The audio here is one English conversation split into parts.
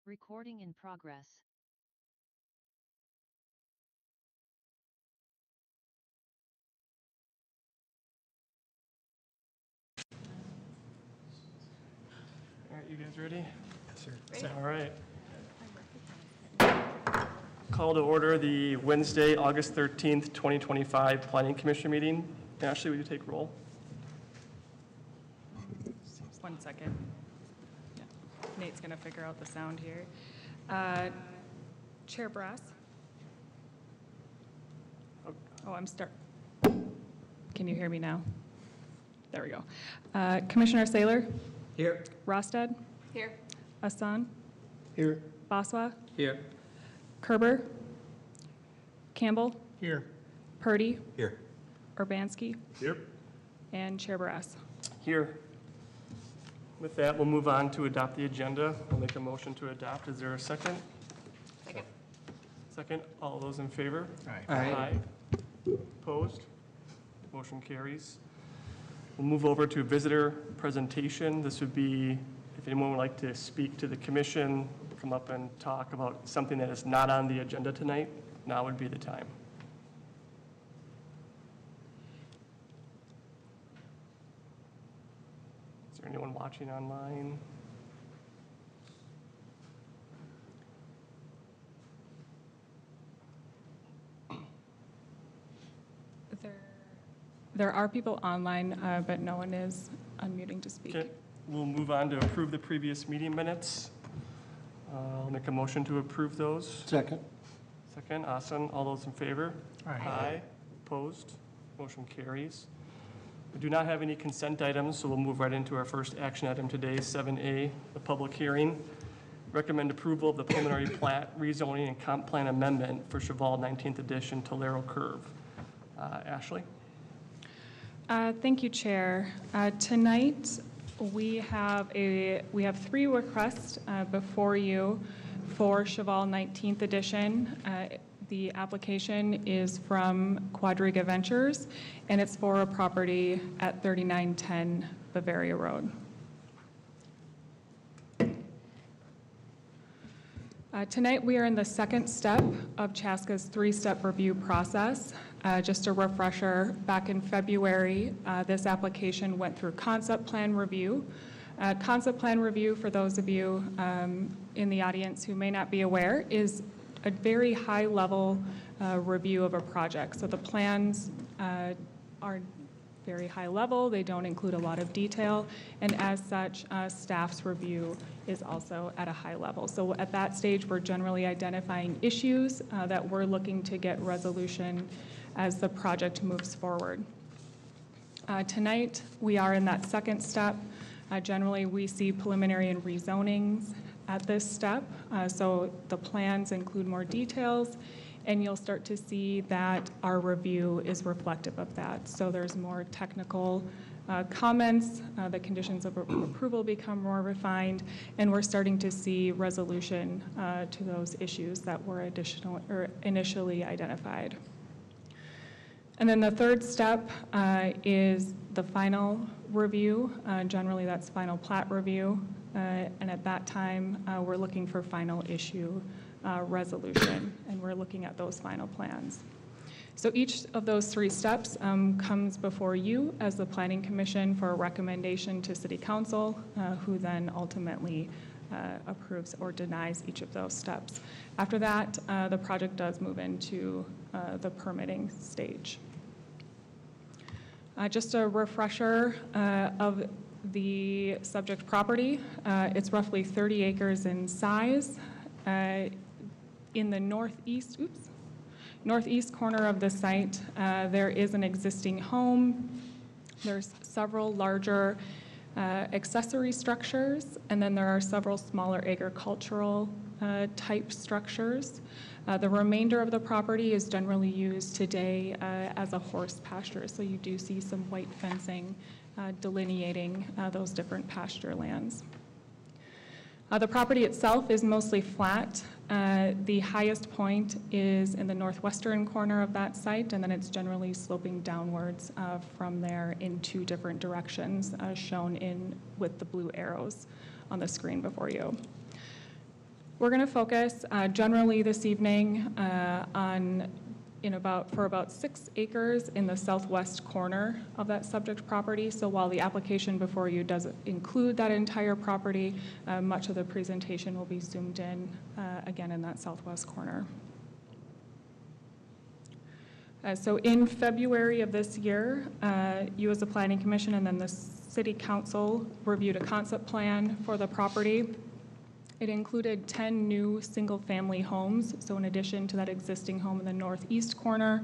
Recording in progress. All right, you guys ready? Yes, sir. All right. Call to order the Wednesday, August 13th, 2025 Planning Commission meeting. Ashley, will you take roll? 1 second. Yeah. Nate's going to figure out the sound here. Chair Brass. Oh, Can you hear me now? There we go. Commissioner Saylor? Here. Rosted? Here. Hassan? Here. Baswa? Here. Kerber? Campbell? Here. Purdy? Here. Urbanski? Here. And Chair Brass. Here. With that, we'll move on to adopt the agenda. We'll make a motion to adopt. Is there a second? Second. Second. All those in favor? Aye. Aye. Opposed? Motion carries. We'll move over to visitor presentation. This would be if anyone would like to speak to the commission, come up and talk about something that is not on the agenda tonight, now would be the time. Is there anyone watching online? There are people online, but no one is unmuting to speak. Okay, we'll move on to approve the previous meeting minutes. I'll make a motion to approve those. Second. Second, Asan, all those in favor? Aye. Opposed? Motion carries. We do not have any consent items, so we'll move right into our first action item today, 7A, the public hearing. Recommend approval of the preliminary plat, rezoning, and comp plan amendment for Chevalle 19th edition Talero curve. Ashley? Thank you, Chair. Tonight, we have 3 requests before you for Chevalle 19th edition. The application is from Quadriga Ventures, and it's for a property at 3910 Bavaria Road. Tonight, we are in the second step of Chaska's 3-step review process. Just a refresher, back in February, this application went through concept plan review. Concept plan review, for those of you in the audience who may not be aware, is a very high-level review of a project. So the plans are very high level, they don't include a lot of detail, and as such, staff's review is also at a high level. So at that stage, we're generally identifying issues that we're looking to get resolution as the project moves forward. Tonight, we are in that second step. Generally, we see preliminary and rezonings at this step, so the plans include more details, and you'll start to see that our review is reflective of that. So there's more technical comments, the conditions of approval become more refined, and we're starting to see resolution to those issues that were initially identified. And then the third step is the final review. Generally, that's final plat review, and at that time, we're looking for final issue resolution, and we're looking at those final plans. So each of those 3 steps comes before you as the Planning Commission for a recommendation to City Council, who then ultimately approves or denies each of those steps. After that, the project does move into the permitting stage. Just a refresher of the subject property. It's roughly 30 acres in size. In the northeast corner of the site, there is an existing home. There's several larger accessory structures, and then there are several smaller agricultural type structures. The remainder of the property is generally used today as a horse pasture, so you do see some white fencing delineating those different pasture lands. The property itself is mostly flat. The highest point is in the northwestern corner of that site, and then it's generally sloping downwards from there in 2 different directions, shown in with the blue arrows on the screen before you. We're going to focus generally this evening for about 6 acres in the southwest corner of that subject property. So while the application before you doesn't include that entire property, much of the presentation will be zoomed in again in that southwest corner. So in February of this year, you as the Planning Commission and then the City Council reviewed a concept plan for the property. It included 10 new single-family homes, so in addition to that existing home in the northeast corner,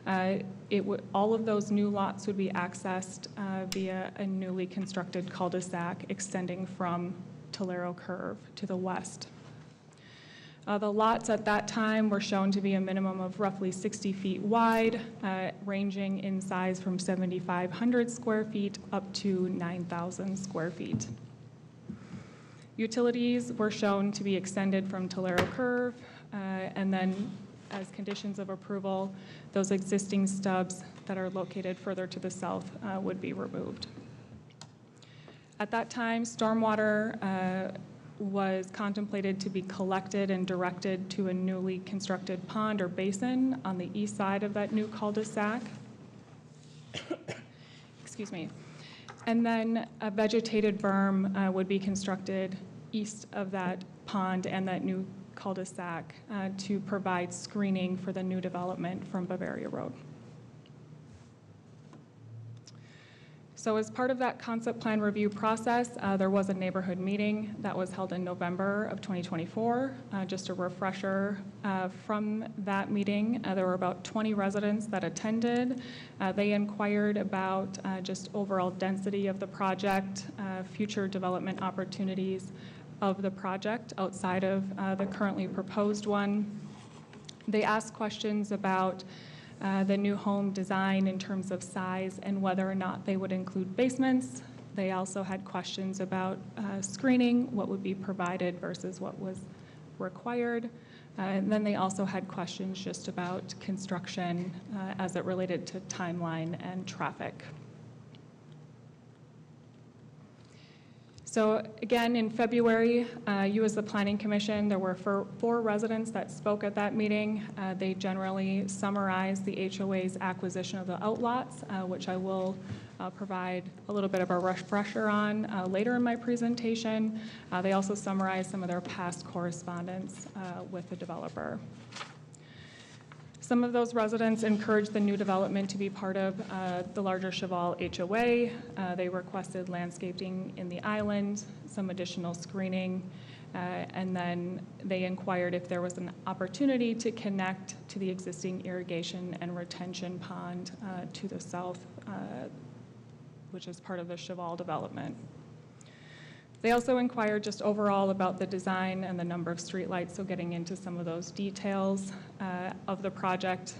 all of those new lots would be accessed via a newly constructed cul-de-sac extending from Talero Curve to the west. The lots at that time were shown to be a minimum of roughly 60 feet wide, ranging in size from 7,500 square feet up to 9,000 square feet. Utilities were shown to be extended from Talero Curve, and then as conditions of approval, those existing stubs that are located further to the south would be removed. At that time, stormwater was contemplated to be collected and directed to a newly constructed pond or basin on the east side of that new cul-de-sac. Excuse me. And then a vegetated berm would be constructed east of that pond and that new cul-de-sac to provide screening for the new development from Bavaria Road. So as part of that concept plan review process, there was a neighborhood meeting that was held in November of 2024. Just a refresher from that meeting, there were about 20 residents that attended. They inquired about just overall density of the project, future development opportunities of the project outside of the currently proposed one. They asked questions about the new home design in terms of size and whether or not they would include basements. They also had questions about screening, what would be provided versus what was required. And then they also had questions just about construction as it related to timeline and traffic. So again, in February, you as the Planning Commission, there were 4 residents that spoke at that meeting. They generally summarized the HOA's acquisition of the outlots, which I will provide a little bit of a refresher on later in my presentation. They also summarized some of their past correspondence with the developer. Some of those residents encouraged the new development to be part of the larger Chevalle HOA. They requested landscaping in the island, some additional screening, and then they inquired if there was an opportunity to connect to the existing irrigation and retention pond to the south, which is part of the Chevalle development. They also inquired just overall about the design and the number of streetlights, so getting into some of those details of the project.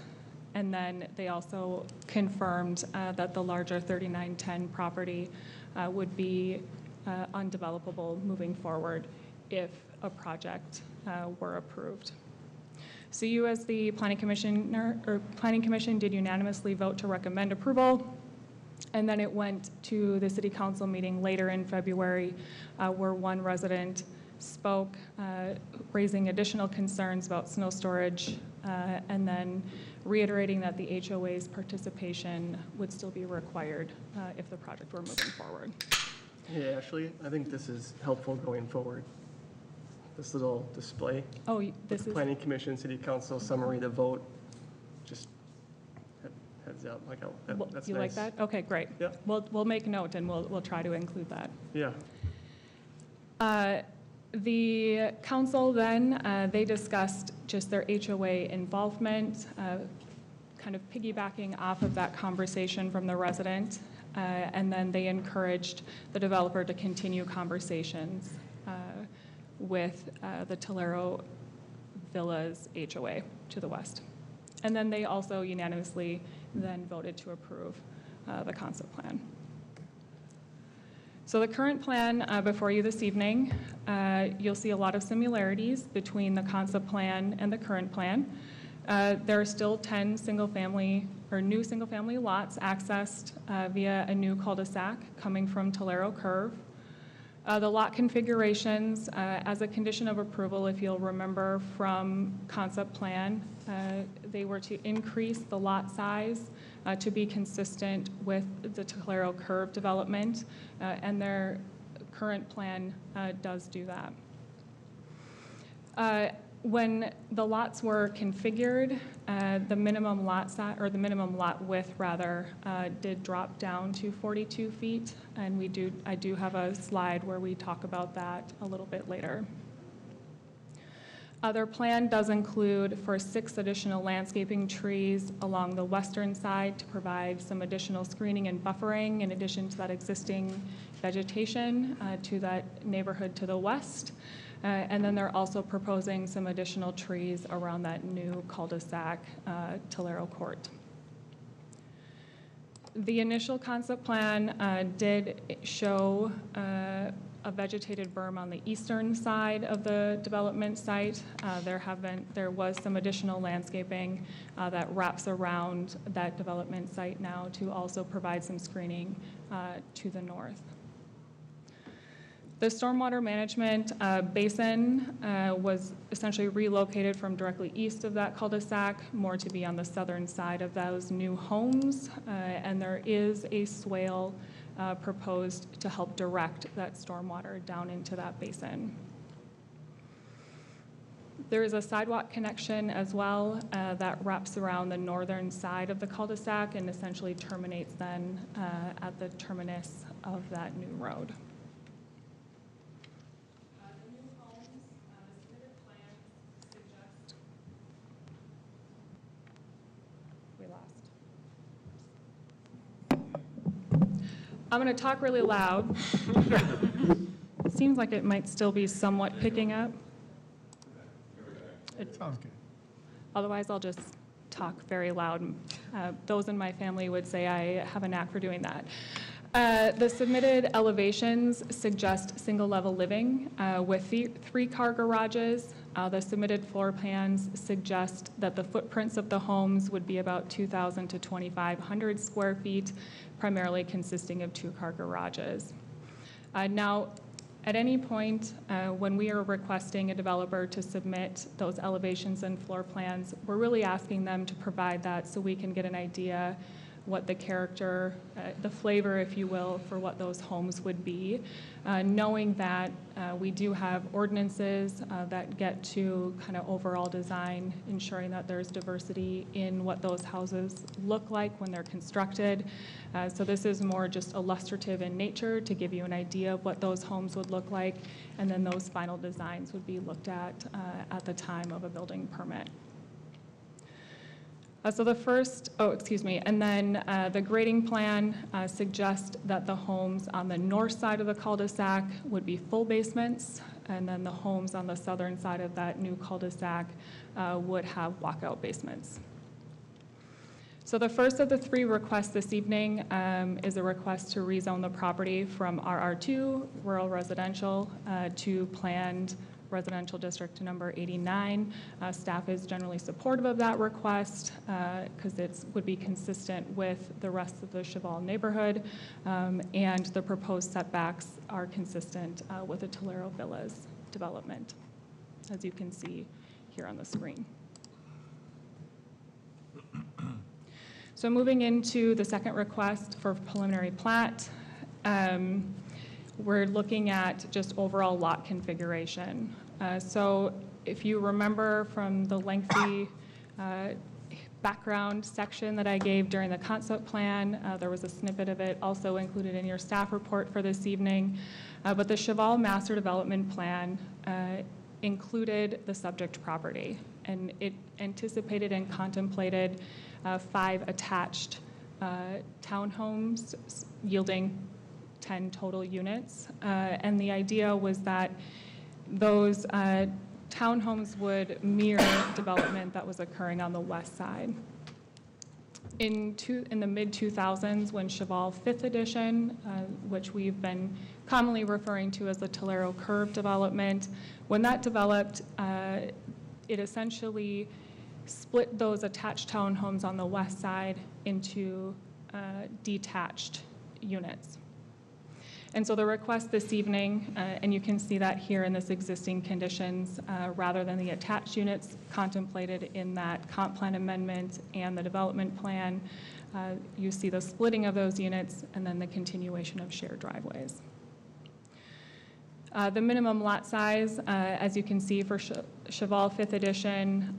And then they also confirmed that the larger 3910 property would be undevelopable moving forward if a project were approved. So you as the Planning Commission did unanimously vote to recommend approval. And then it went to the City Council meeting later in February where one resident spoke, raising additional concerns about snow storage, and then reiterating that the HOA's participation would still be required if the project were moving forward. Hey, Ashley, I think this is helpful going forward. This little display. Oh, this is Planning Commission, City Council summary, the vote. Just heads up, like, oh, that's you nice. like that? Okay, great. Yeah. We'll make note and we'll try to include that. Yeah. The council then, they discussed just their HOA involvement, kind of piggybacking off of that conversation from the resident, and then they encouraged the developer to continue conversations with the Talero Villas HOA to the west. And then they also unanimously then voted to approve the concept plan. So the current plan before you this evening, you'll see a lot of similarities between the concept plan and the current plan. There are still 10 single-family or new single-family lots accessed via a new cul-de-sac coming from Talero Curve. The lot configurations, as a condition of approval, if you'll remember from concept plan, they were to increase the lot size to be consistent with the Talero curve development, and their current plan does do that. When the lots were configured, the minimum lot size, or the minimum lot width rather, did drop down to 42 feet, and I do have a slide where we talk about that a little bit later. Their plan does include for 6 additional landscaping trees along the western side to provide some additional screening and buffering in addition to that existing vegetation to that neighborhood to the west. And then they're also proposing some additional trees around that new cul-de-sac, Talero Court. The initial concept plan did show a vegetated berm on the eastern side of the development site. There was some additional landscaping that wraps around that development site now to also provide some screening to the north. The stormwater management basin was essentially relocated from directly east of that cul-de-sac, more to be on the southern side of those new homes, and there is a swale proposed to help direct that stormwater down into that basin. There is a sidewalk connection as well that wraps around the northern side of the cul-de-sac and essentially terminates then at the terminus of that new road. I'm going to talk really loud. It seems like it might still be somewhat picking up. Sounds good. Otherwise, I'll just talk very loud. Those in my family would say I have a knack for doing that. The submitted elevations suggest single-level living with 3-car garages. The submitted floor plans suggest that the footprints of the homes would be about 2,000 to 2,500 square feet, primarily consisting of 2-car garages. Now, at any point when we are requesting a developer to submit those elevations and floor plans, we're really asking them to provide that so we can get an idea what the character, the flavor, if you will, for what those homes would be, knowing that we do have ordinances that get to kind of overall design, ensuring that there's diversity in what those houses look like when they're constructed. So this is more just illustrative in nature to give you an idea of what those homes would look like, and then those final designs would be looked at the time of a building permit. So the first, and then the grading plan suggests that the homes on the north side of the cul-de-sac would be full basements, and then the homes on the southern side of that new cul-de-sac would have walkout basements. So the first of the 3 requests this evening is a request to rezone the property from RR2, rural residential, to planned residential district number 89. Staff is generally supportive of that request because it would be consistent with the rest of the Chevalle neighborhood, and the proposed setbacks are consistent with the Talero Villas development, as you can see here on the screen. So moving into the second request for preliminary plat, we're looking at just overall lot configuration. So if you remember from the lengthy background section that I gave during the concept plan, there was a snippet of it also included in your staff report for this evening. But the Chevalle Master Development Plan included the subject property, and it anticipated and contemplated 5 attached townhomes yielding 10 total units. And the idea was that those townhomes would mirror development that was occurring on the west side. In the mid-2000s, when Chevalle 5th edition, which we've been commonly referring to as the Talero curve development, when that developed, it essentially split those attached townhomes on the west side into detached units. And so the request this evening, and you can see that here in this existing conditions, rather than the attached units contemplated in that comp plan amendment and the development plan, you see the splitting of those units and then the continuation of shared driveways. The minimum lot size, as you can see for Chevalle 5th edition,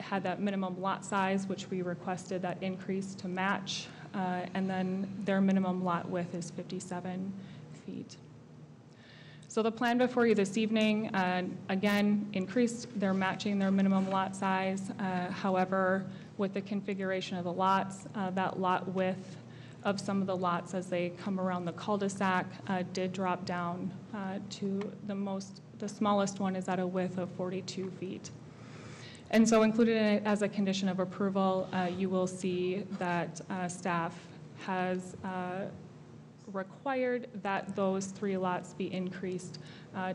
had that minimum lot size, which we requested that increase to match, and then their minimum lot width is 57 feet. So the plan before you this evening, again, they're matching their minimum lot size. However, with the configuration of the lots, that lot width of some of the lots as they come around the cul-de-sac did drop down to the smallest one is at a width of 42 feet. And so included in it as a condition of approval, you will see that staff has required that those 3 lots be increased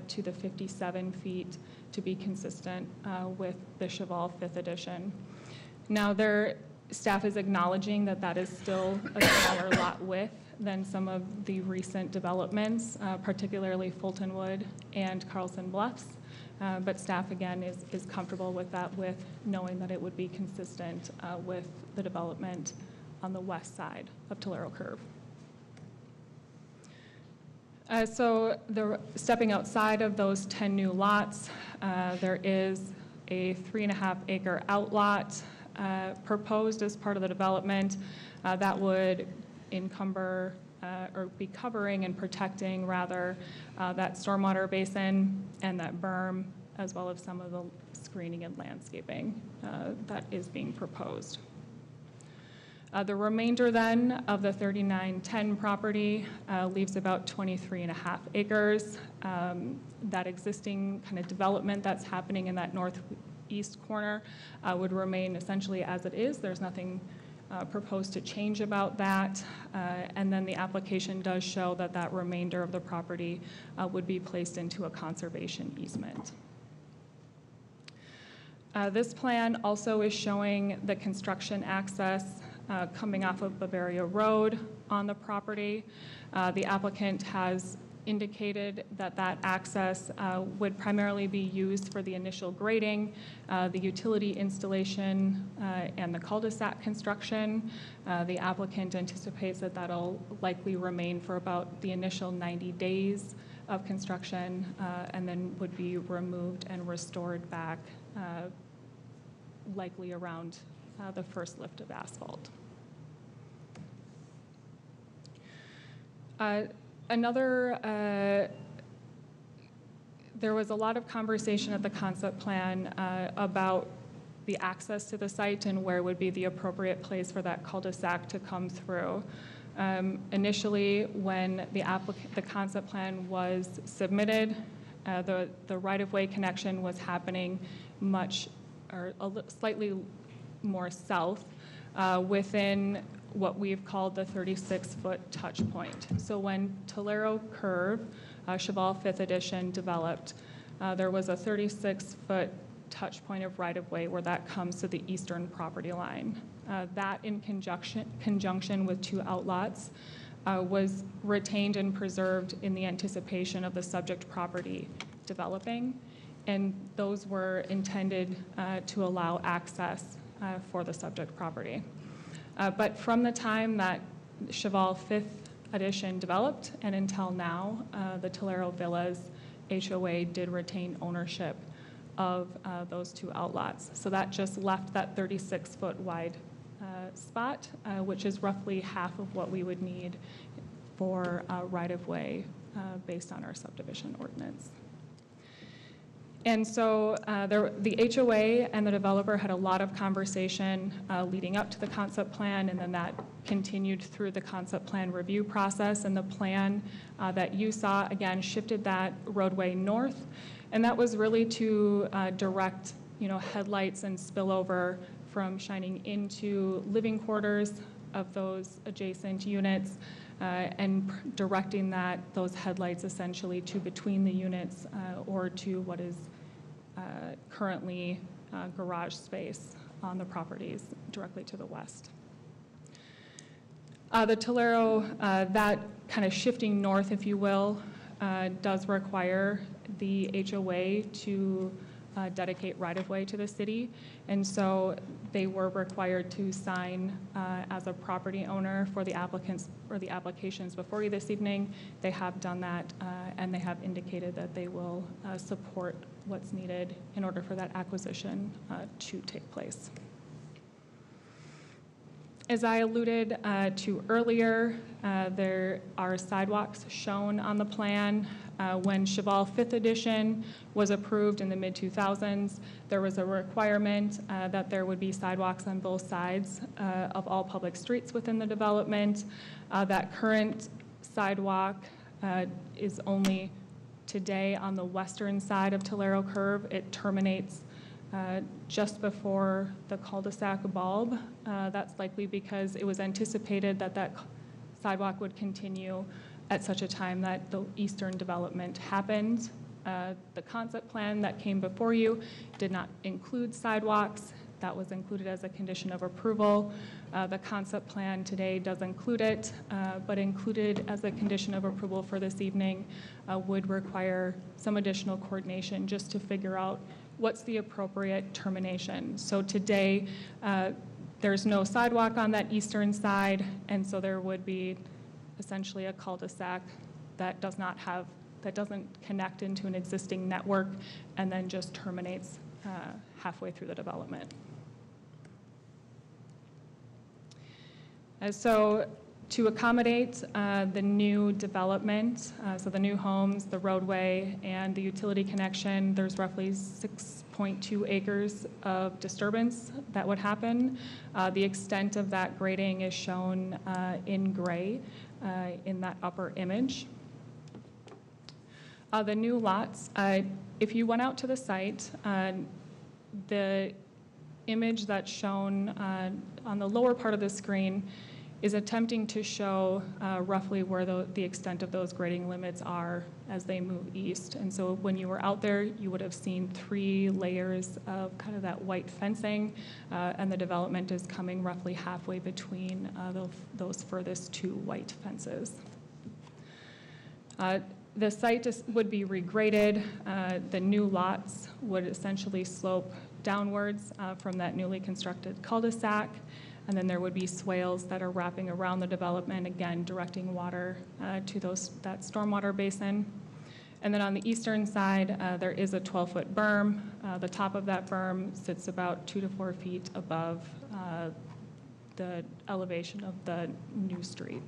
to the 57 feet to be consistent with the Chevalle 5th edition. Now, their staff is acknowledging that that is still a smaller lot width than some of the recent developments, particularly Fultonwood and Carlson Bluffs. But staff, again, is comfortable with that width, knowing that it would be consistent with the development on the west side of Talero Curve. So stepping outside of those 10 new lots, there is a 3.5 acre outlot proposed as part of the development that would encumber or be covering and protecting rather that stormwater basin and that berm, as well as some of the screening and landscaping that is being proposed. The remainder then of the 3910 property leaves about 23.5 acres. That existing kind of development that's happening in that northeast corner would remain essentially as it is. There's nothing proposed to change about that. And then the application does show that that remainder of the property would be placed into a conservation easement. This plan also is showing the construction access coming off of Bavaria Road on the property. The applicant has indicated that that access would primarily be used for the initial grading, the utility installation, and the cul-de-sac construction. The applicant anticipates that that'll likely remain for about the initial 90 days of construction and then would be removed and restored back likely around the first lift of asphalt. There was a lot of conversation at the concept plan about the access to the site and where would be the appropriate place for that cul-de-sac to come through. Initially, when the concept plan was submitted, the right-of-way connection was happening slightly more south within what we've called the 36-foot touch point. So when Talero Curve, Chevalle 5th edition, developed, there was a 36-foot touch point of right-of-way where that comes to the eastern property line. That, in conjunction with 2 outlots, was retained and preserved in the anticipation of the subject property developing, and those were intended to allow access for the subject property. But from the time that Chevalle 5th edition developed and until now, the Talero Villas HOA did retain ownership of those 2 outlots. So that just left that 36-foot wide spot, which is roughly half of what we would need for right-of-way based on our subdivision ordinance. And so the HOA and the developer had a lot of conversation leading up to the concept plan, and then that continued through the concept plan review process. And the plan that you saw, again, shifted that roadway north, and that was really to direct, headlights and spillover from shining into living quarters of those adjacent units, and directing those headlights essentially to between the units or to what is currently garage space on the properties directly to the west. The Talero, that kind of shifting north, if you will, does require the HOA to dedicate right-of-way to the city. And so they were required to sign as a property owner for the applicants or the applications before you this evening. They have done that, and they have indicated that they will support what's needed in order for that acquisition to take place. As I alluded to earlier, there are sidewalks shown on the plan. When Chevalle 5th edition was approved in the mid-2000s, there was a requirement that there would be sidewalks on both sides of all public streets within the development. That current sidewalk is only today on the western side of Talero Curve. It terminates just before the cul-de-sac bulb. That's likely because it was anticipated that that sidewalk would continue at such a time that the eastern development happened. The concept plan that came before you did not include sidewalks. That was included as a condition of approval. The concept plan today does include it, but included as a condition of approval for this evening would require some additional coordination just to figure out what's the appropriate termination. So today, there's no sidewalk on that eastern side, and so there would be essentially a cul-de-sac that doesn't connect into an existing network and then just terminates halfway through the development. So to accommodate the new development, so the new homes, the roadway, and the utility connection, there's roughly 6.2 acres of disturbance that would happen. The extent of that grading is shown in gray in that upper image. The new lots, if you went out to the site, the image that's shown on the lower part of the screen is attempting to show roughly where the extent of those grading limits are as they move east. And so when you were out there, you would have seen 3 layers of kind of that white fencing, and the development is coming roughly halfway between those furthest 2 white fences. The site would be regraded. The new lots would essentially slope downwards from that newly constructed cul-de-sac. And then there would be swales that are wrapping around the development, again, directing water to that stormwater basin. And then on the eastern side, there is a 12-foot berm. The top of that berm sits about 2 to 4 feet above the elevation of the new street.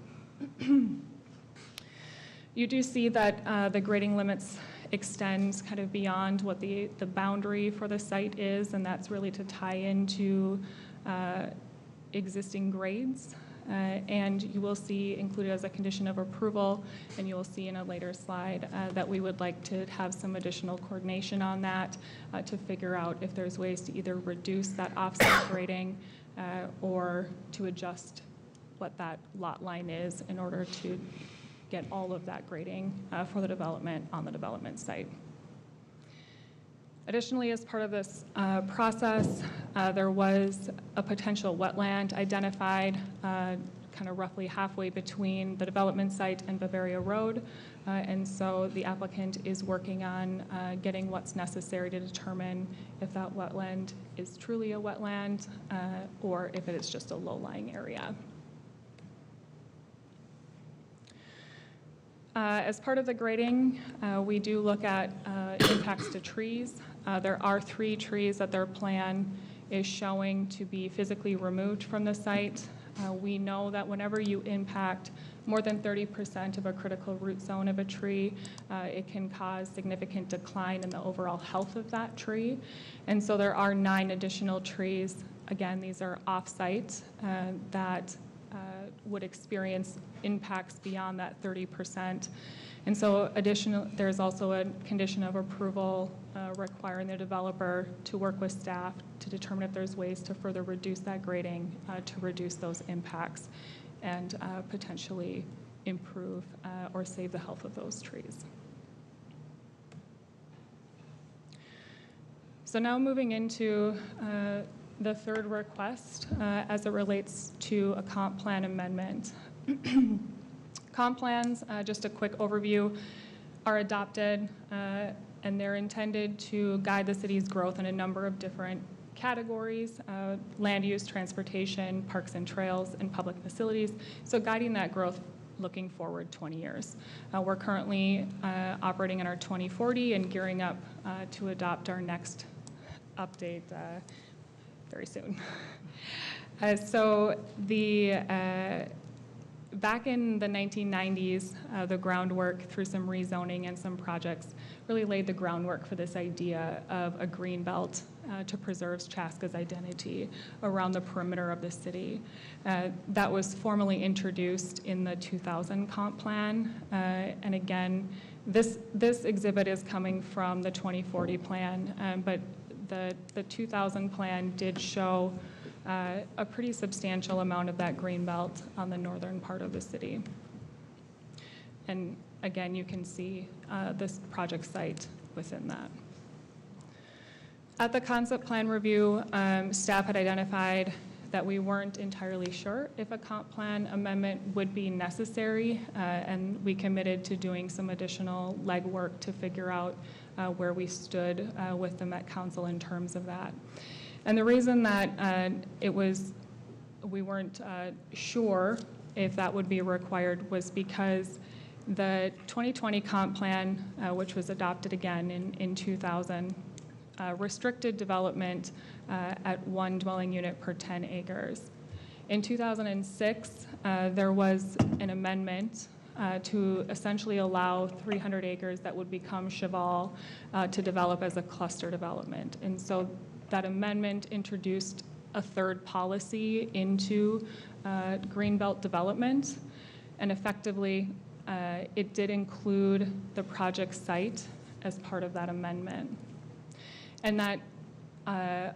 You do see that the grading limits extend kind of beyond what the boundary for the site is, and that's really to tie into existing grades, and you will see included as a condition of approval, and you will see in a later slide that we would like to have some additional coordination on that to figure out if there's ways to either reduce that offset grading or to adjust what that lot line is in order to get all of that grading for the development on the development site. Additionally, as part of this process, there was a potential wetland identified kind of roughly halfway between the development site and Bavaria Road. And so the applicant is working on getting what's necessary to determine if that wetland is truly a wetland or if it is just a low-lying area. As part of the grading, we do look at impacts to trees. There are 3 trees that their plan is showing to be physically removed from the site. We know that whenever you impact more than 30% of a critical root zone of a tree, it can cause significant decline in the overall health of that tree. And so there are 9 additional trees. Again, these are off-site that would experience impacts beyond that 30%. And so there's also a condition of approval requiring the developer to work with staff to determine if there's ways to further reduce that grading to reduce those impacts and potentially improve or save the health of those trees. So now moving into the third request as it relates to a comp plan amendment. Comp plans, just a quick overview, are adopted and they're intended to guide the city's growth in a number of different categories, land use, transportation, parks and trails, and public facilities. So guiding that growth looking forward 20 years. We're currently operating in our 2040 and gearing up to adopt our next update very soon. So back in the 1990s, the groundwork through some rezoning and some projects really laid the groundwork for this idea of a green belt to preserve Chaska's identity around the perimeter of the city. That was formally introduced in the 2000 comp plan. And again, this exhibit is coming from the 2040 plan, but the 2000 plan did show a pretty substantial amount of that green belt on the northern part of the city. And again, you can see this project site within that. At the concept plan review, staff had identified that we weren't entirely sure if a comp plan amendment would be necessary, and we committed to doing some additional legwork to figure out where we stood with the Met Council in terms of that. And the reason that we weren't sure if that would be required was because the 2020 comp plan, which was adopted again in 2000, restricted development at 1 dwelling unit per 10 acres. In 2006, there was an amendment to essentially allow 300 acres that would become Chevalle to develop as a cluster development. And so that amendment introduced a third policy into Greenbelt development, and effectively it did include the project site as part of that amendment. And that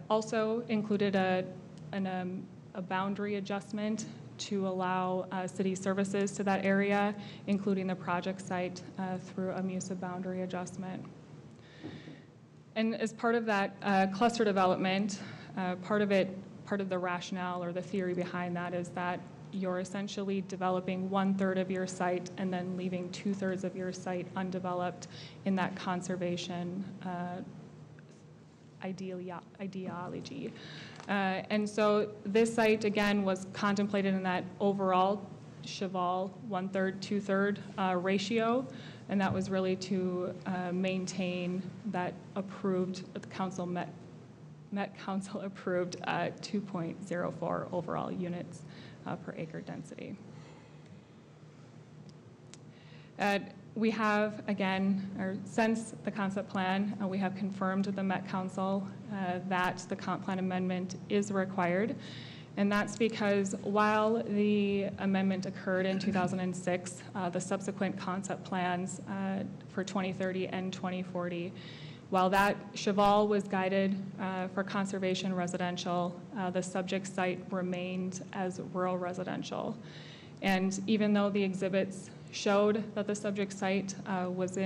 also included a boundary adjustment to allow city services to that area, including the project site through a MUSA boundary adjustment. And as part of that cluster development, part of the rationale or the theory behind that is that you're essentially developing 1/3 of your site and then leaving 2/3 of your site undeveloped in that conservation ideology. And so this site, again, was contemplated in that overall Chevalle 1/3, 2/3 ratio, and that was really to maintain that approved, the council Met Council approved 2.04 overall units per acre density. We have, again, or since the concept plan, we have confirmed with the Met Council that the comp plan amendment is required. And that's because while the amendment occurred in 2006, the subsequent concept plans for 2030 and 2040, while that Chevalle was guided for conservation residential, the subject site remained as rural residential. And even though the exhibits showed that the subject site was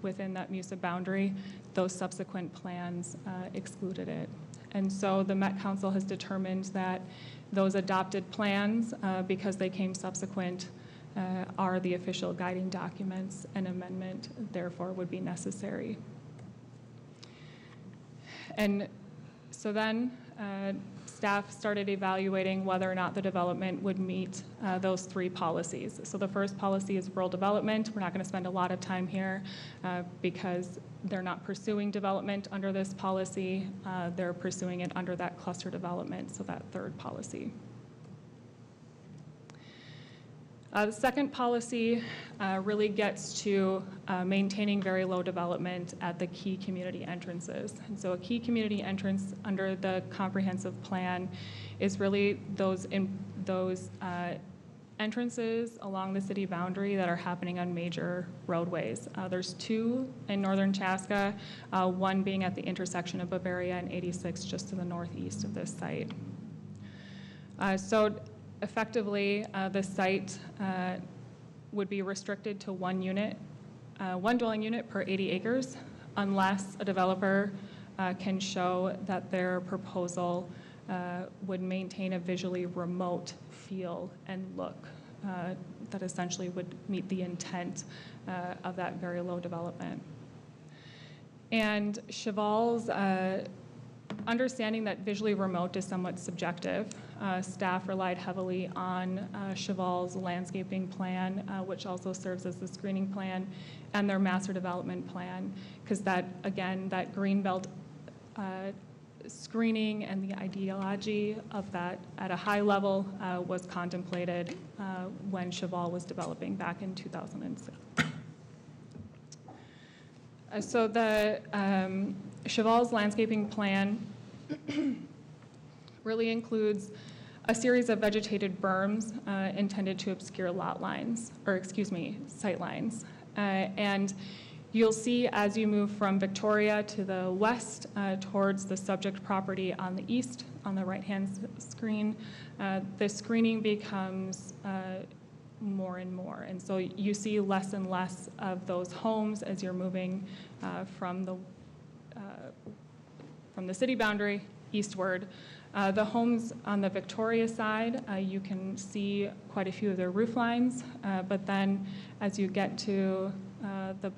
within that MUSA boundary, those subsequent plans excluded it. And so the Met Council has determined that those adopted plans, because they came subsequent, are the official guiding documents, and amendment therefore would be necessary. And so then staff started evaluating whether or not the development would meet those three policies. So the first policy is rural development. We're not going to spend a lot of time here because they're not pursuing development under this policy. They're pursuing it under that cluster development, so that third policy. The second policy really gets to maintaining very low development at the key community entrances. And so a key community entrance under the comprehensive plan is really those entrances along the city boundary that are happening on major roadways. There's two in northern Chaska, one being at the intersection of Bavaria and 86 just to the northeast of this site. So effectively, the site would be restricted to one dwelling unit per 80 acres, unless a developer can show that their proposal would maintain a visually remote feel and look that essentially would meet the intent of that very low development. And Chevalle's understanding that visually remote is somewhat subjective. Staff relied heavily on Chevalle's landscaping plan, which also serves as the screening plan, and their master development plan, because that, again, that greenbelt screening and the ideology of that at a high level was contemplated when Chevalle was developing back in 2006. So the Chevalle's landscaping plan really includes a series of vegetated berms intended to obscure lot lines, or excuse me, sight lines. And you'll see as you move from Victoria to the west towards the subject property on the east, on the right-hand screen, the screening becomes more and more. And so you see less and less of those homes as you're moving from the city boundary eastward. The homes on the Victoria side, you can see quite a few of their roof lines, but then as you get to the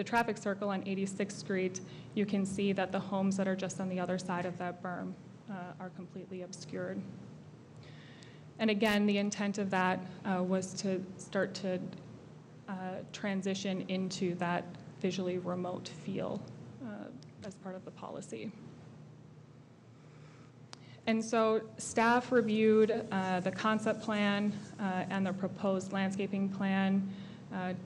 traffic circle on 86th Street, you can see that the homes that are just on the other side of that berm are completely obscured. And again, the intent of that was to start to transition into that visually remote feel as part of the policy. And so staff reviewed the concept plan and the proposed landscaping plan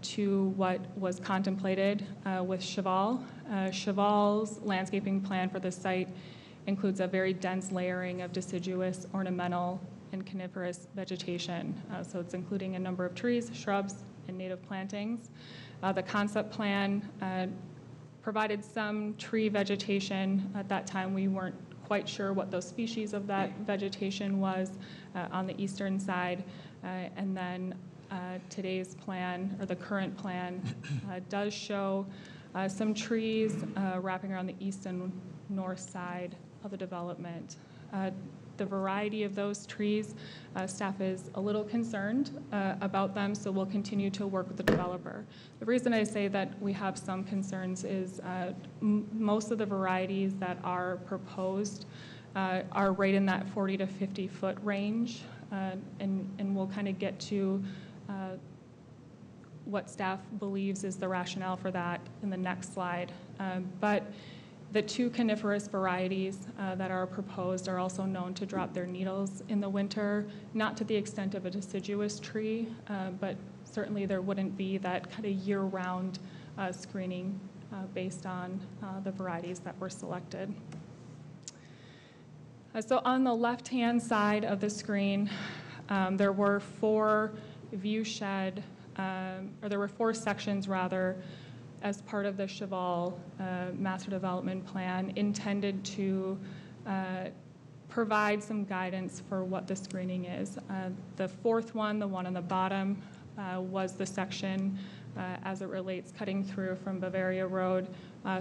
to what was contemplated with Chevalle. Chevalle's landscaping plan for the site includes a very dense layering of deciduous, ornamental, and coniferous vegetation. So it's including a number of trees, shrubs, and native plantings. The concept plan provided some tree vegetation. At that time, we weren't quite sure what those species of that vegetation was on the eastern side. And then today's plan, or the current plan, does show some trees wrapping around the east and north side of the development. The variety of those trees, staff is a little concerned about them, so we'll continue to work with the developer. The reason I say that we have some concerns is most of the varieties that are proposed are right in that 40 to 50 foot range, and we'll kind of get to what staff believes is the rationale for that in the next slide. But the two coniferous varieties that are proposed are also known to drop their needles in the winter, not to the extent of a deciduous tree, but certainly there wouldn't be that kind of year-round screening based on the varieties that were selected. So on the left-hand side of the screen, there were four sections rather, as part of the Chevalle Master Development Plan, intended to provide some guidance for what the screening is. The fourth one, the one on the bottom, was the section as it relates cutting through from Bavaria Road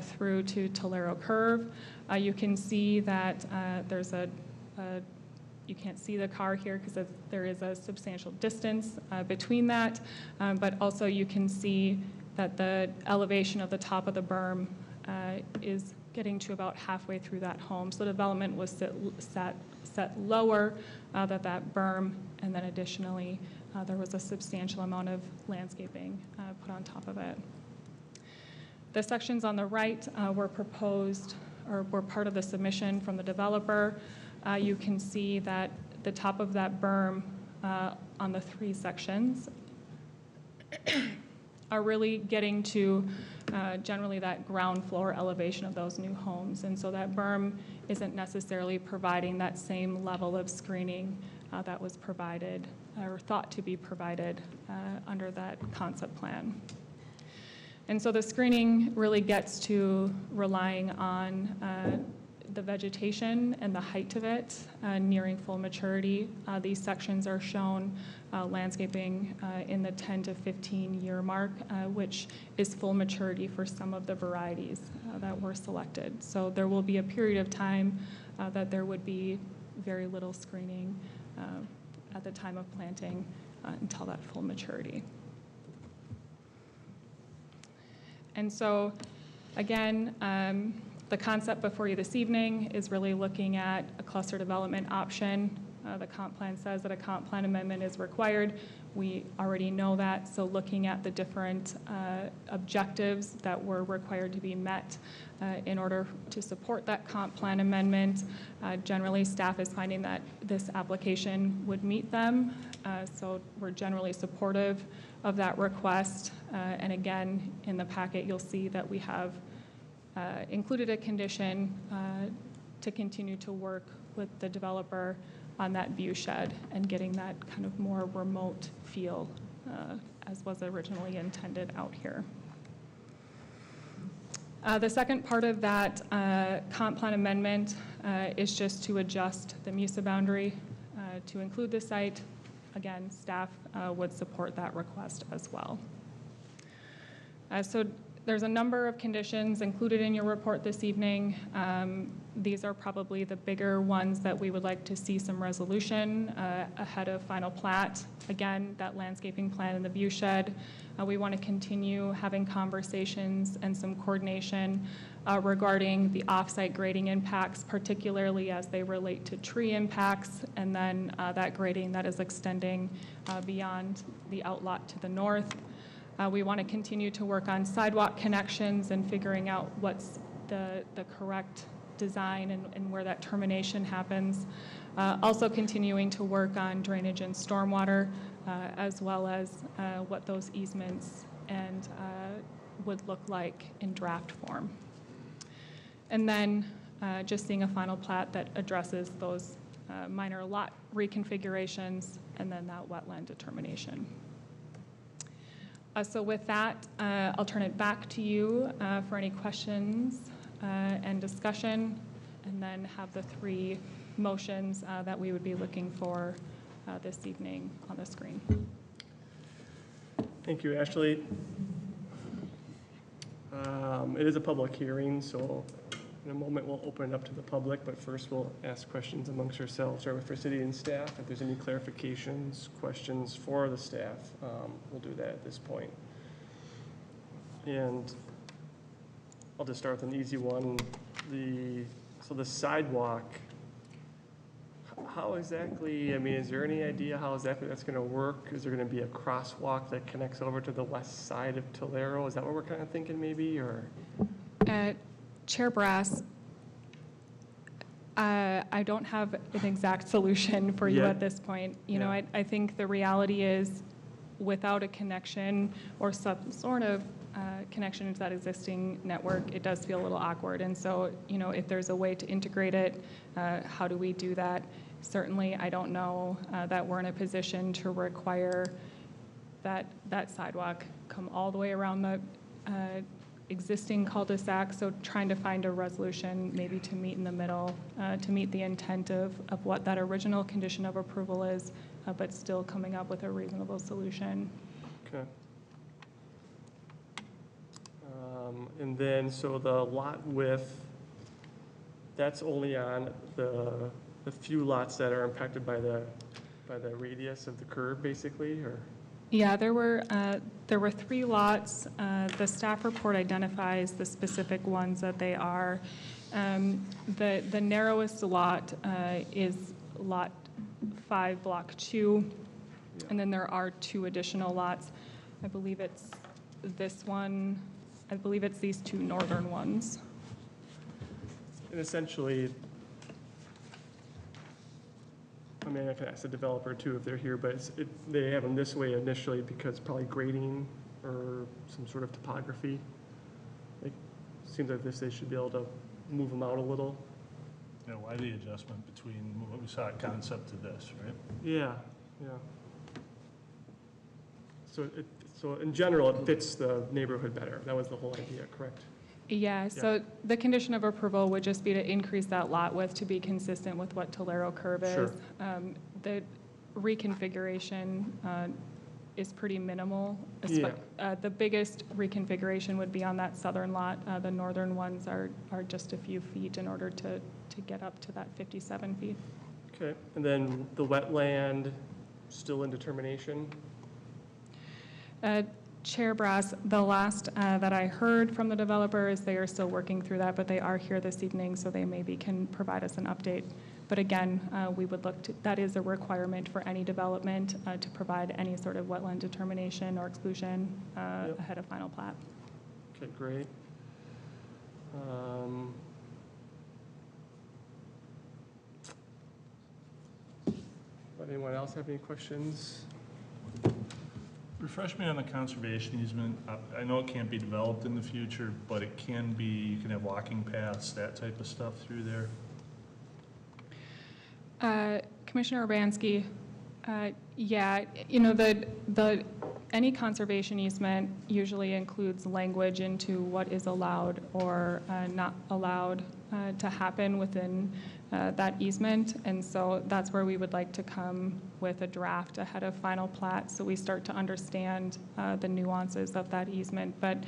through to Talero Curve. You can see that there's you can't see the car here because there is a substantial distance between that, but also you can see that the elevation of the top of the berm is getting to about halfway through that home. So development was set lower than that berm, and then additionally, there was a substantial amount of landscaping put on top of it. The sections on the right were proposed, or were part of the submission from the developer. You can see that the top of that berm on the three sections are really getting to generally that ground floor elevation of those new homes. And so that berm isn't necessarily providing that same level of screening that was provided or thought to be provided under that concept plan. And so the screening really gets to relying on the vegetation and the height of it nearing full maturity. These sections are shown landscaping in the 10 to 15 year mark, which is full maturity for some of the varieties that were selected. So there will be a period of time that there would be very little screening at the time of planting until that full maturity. And so, again, the concept before you this evening is really looking at a cluster development option. The comp plan says that a comp plan amendment is required. We already know that, so looking at the different objectives that were required to be met in order to support that comp plan amendment, generally staff is finding that this application would meet them, so we're generally supportive of that request. And again, in the packet, you'll see that we have included a condition to continue to work with the developer on that view shed and getting that kind of more remote feel as was originally intended out here. The second part of that comp plan amendment is just to adjust the MUSA boundary to include the site. Again, staff would support that request as well. So there's a number of conditions included in your report this evening. These are probably the bigger ones that we would like to see some resolution ahead of final plat. Again, that landscaping plan in the view shed. We want to continue having conversations and some coordination regarding the off-site grading impacts, particularly as they relate to tree impacts, and then that grading that is extending beyond the outlot to the north. We want to continue to work on sidewalk connections and figuring out what's the correct design and where that termination happens. Also continuing to work on drainage and stormwater, as well as what those easements and would look like in draft form. And then just seeing a final plat that addresses those minor lot reconfigurations and then that wetland determination. So with that, I'll turn it back to you for any questions and discussion, and then have the three motions that we would be looking for this evening on the screen. Thank you, Ashley. It is a public hearing, so in a moment we'll open it up to the public, but first we'll ask questions amongst ourselves or for city and staff. If there's any clarifications, questions for the staff, we'll do that at this point. And I'll just start with an easy one. So the sidewalk, how exactly, I mean, is there any idea how exactly that's going to work? Is there going to be a crosswalk that connects over to the west side of Talero? Is that what we're kind of thinking maybe, or? Chair Brass, I don't have an exact solution for you at this point. You know, I think the reality is without a connection or some sort of connection into that existing network, it does feel a little awkward. And so, you know, if there's a way to integrate it, how do we do that? Certainly, I don't know that we're in a position to require that sidewalk come all the way around the existing cul-de-sac, so trying to find a resolution maybe to meet in the middle, to meet the intent of what that original condition of approval is, but still coming up with a reasonable solution. Okay. And then, so the lot width, that's only on the few lots that are impacted by the radius of the curve, basically, or? Yeah, there were 3 lots. The staff report identifies the specific ones that they are. The narrowest lot is lot 5, block 2, and then there are 2 additional lots. I believe it's this one. I believe it's these 2 northern ones. And essentially, I mean, I can ask the developer too if they're here, but they have them this way initially because probably grading or some sort of topography. It seems like they should be able to move them out a little. Yeah, why the adjustment between what we saw at concept to this, right? Yeah, yeah. So in general, it fits the neighborhood better. That was the whole idea, correct? Yeah, so the condition of approval would just be to increase that lot width to be consistent with what Talero curve is. Sure. The reconfiguration is pretty minimal. The biggest reconfiguration would be on that southern lot. The northern ones are just a few feet in order to get up to that 57 feet. Okay, and then the wetland, still in determination? Chair Brass, the last that I heard from the developer is they are still working through that, but they are here this evening, so they maybe can provide us an update. But again, we would look to, that is a requirement for any development to provide any sort of wetland determination or exclusion ahead of final plat. Okay, great. Anyone else have any questions? Refresh me on the conservation easement. I know it can't be developed in the future, but it can be, you can have walking paths, that type of stuff through there? Commissioner Urbanski, yeah, you know, any conservation easement usually includes language into what is allowed or not allowed to happen within that easement. And so that's where we would like to come with a draft ahead of final plat, so we start to understand the nuances of that easement. But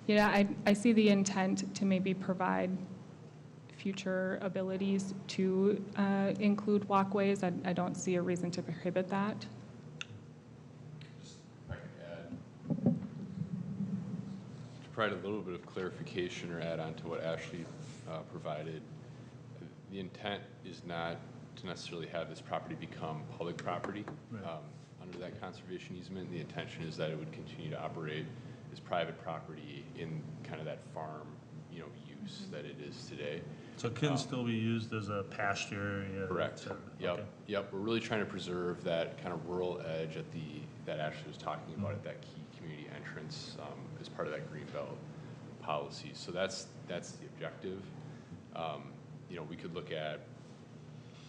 yeah, I see the intent to maybe provide future abilities to include walkways. I don't see a reason to prohibit that. If I could add, to provide a little bit of clarification or add on to what Ashley provided, the intent is not to necessarily have this property become public property. Right. Under that conservation easement, the intention is that it would continue to operate as private property in kind of that farm, you know, use that it is today. So it can still be used as a pasture area? Correct. Yep. Okay. Yep. We're really trying to preserve that kind of rural edge at that Ashley was talking about at that key community entrance as part of that greenbelt policy. So that's the objective. You know, we could look at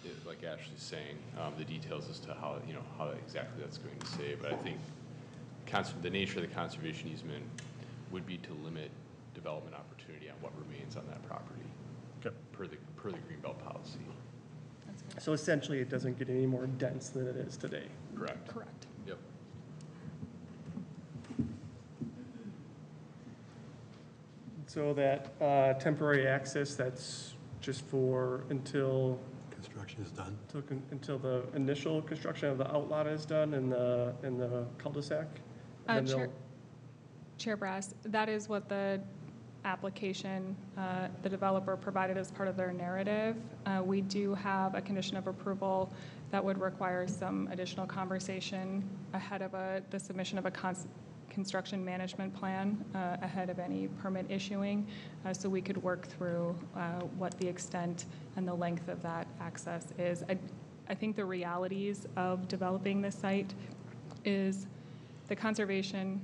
it, like Ashley's saying, the details as to how exactly that's going to say. But I think the nature of the conservation easement would be to limit development opportunity on what remains on that property. Okay. Per the greenbelt policy. So essentially, it doesn't get any more dense than it is today. Correct. Correct. Yep. So that temporary access, that's just for until Construction is done. until the initial construction of the outlot is done in the cul-de-sac? And then Chair Brass, that is what the application, the developer provided as part of their narrative. We do have a condition of approval that would require some additional conversation ahead of the submission of a construction management plan ahead of any permit issuing, so we could work through what the extent and the length of that access is. I think the realities of developing this site is the construction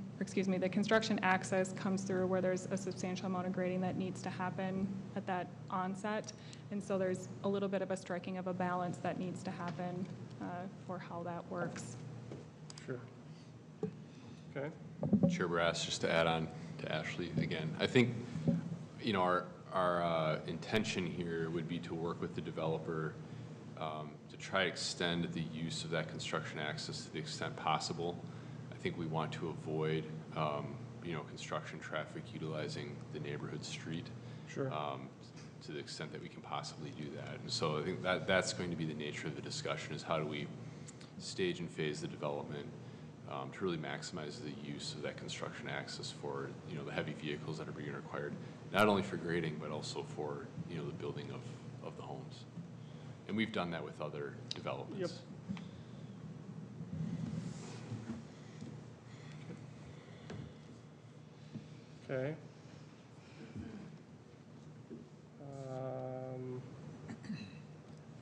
access comes through where there's a substantial amount of grading that needs to happen at that onset. And so there's a little bit of a striking of a balance that needs to happen for how that works. Sure. Okay. Chair Brass, just to add on to Ashley again, I think, you know, our intention here would be to work with the developer to try to extend the use of that construction access to the extent possible. I think we want to avoid, you know, construction traffic utilizing the neighborhood street. Sure. To the extent that we can possibly do that. And so I think that's going to be the nature of the discussion, is how do we stage and phase the development to really maximize the use of that construction access for, you know, the heavy vehicles that are being required, not only for grading, but also for, you know, the building of the homes. And we've done that with other developments. Yep. Okay.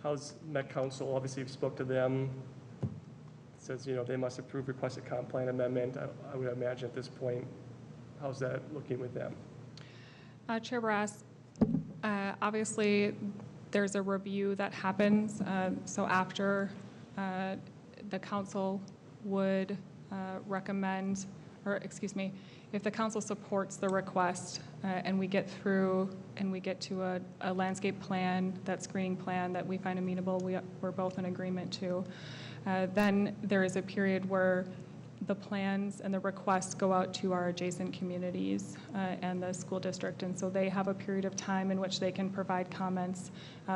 How's Met Council? Obviously, you've spoke to them. It says, you know, they must approve requested comp plan amendment. I would imagine at this point, how's that looking with them? Chair Brass, obviously, there's a review that happens. So after the council would recommend, or excuse me, if the council supports the request and we get through and we get to a landscape plan, that screening plan that we find amenable, we're both in agreement to, then there is a period where the plans and the requests go out to our adjacent communities and the school district. And so they have a period of time in which they can provide comments.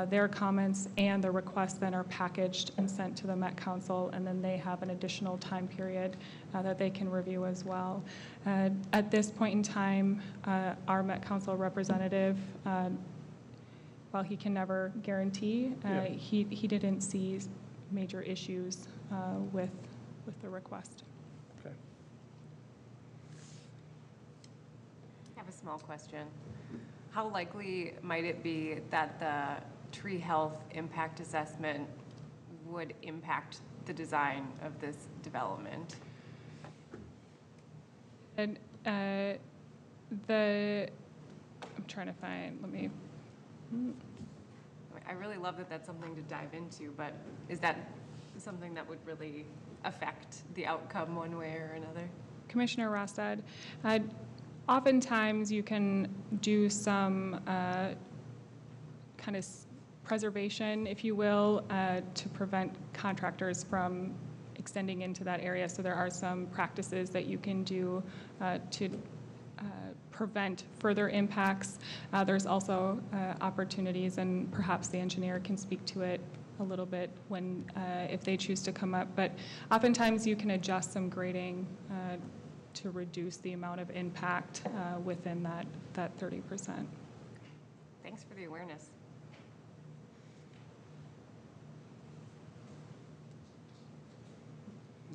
Their comments and the requests then are packaged and sent to the Met Council, and then they have an additional time period that they can review as well. At this point in time, our Met Council representative, while he can never guarantee, he didn't see major issues with the request. Okay. I have a small question. How likely might it be that the tree health impact assessment would impact the design of this development? And I'm trying to find, I really love that that's something to dive into, but is that something that would really affect the outcome one way or another? Commissioner Ross said, oftentimes you can do some kind of preservation, if you will, to prevent contractors from extending into that area. So there are some practices that you can do to prevent further impacts. There's also opportunities, and perhaps the engineer can speak to it a little bit when, if they choose to come up. But oftentimes you can adjust some grading to reduce the amount of impact within that 30%. Thanks for the awareness.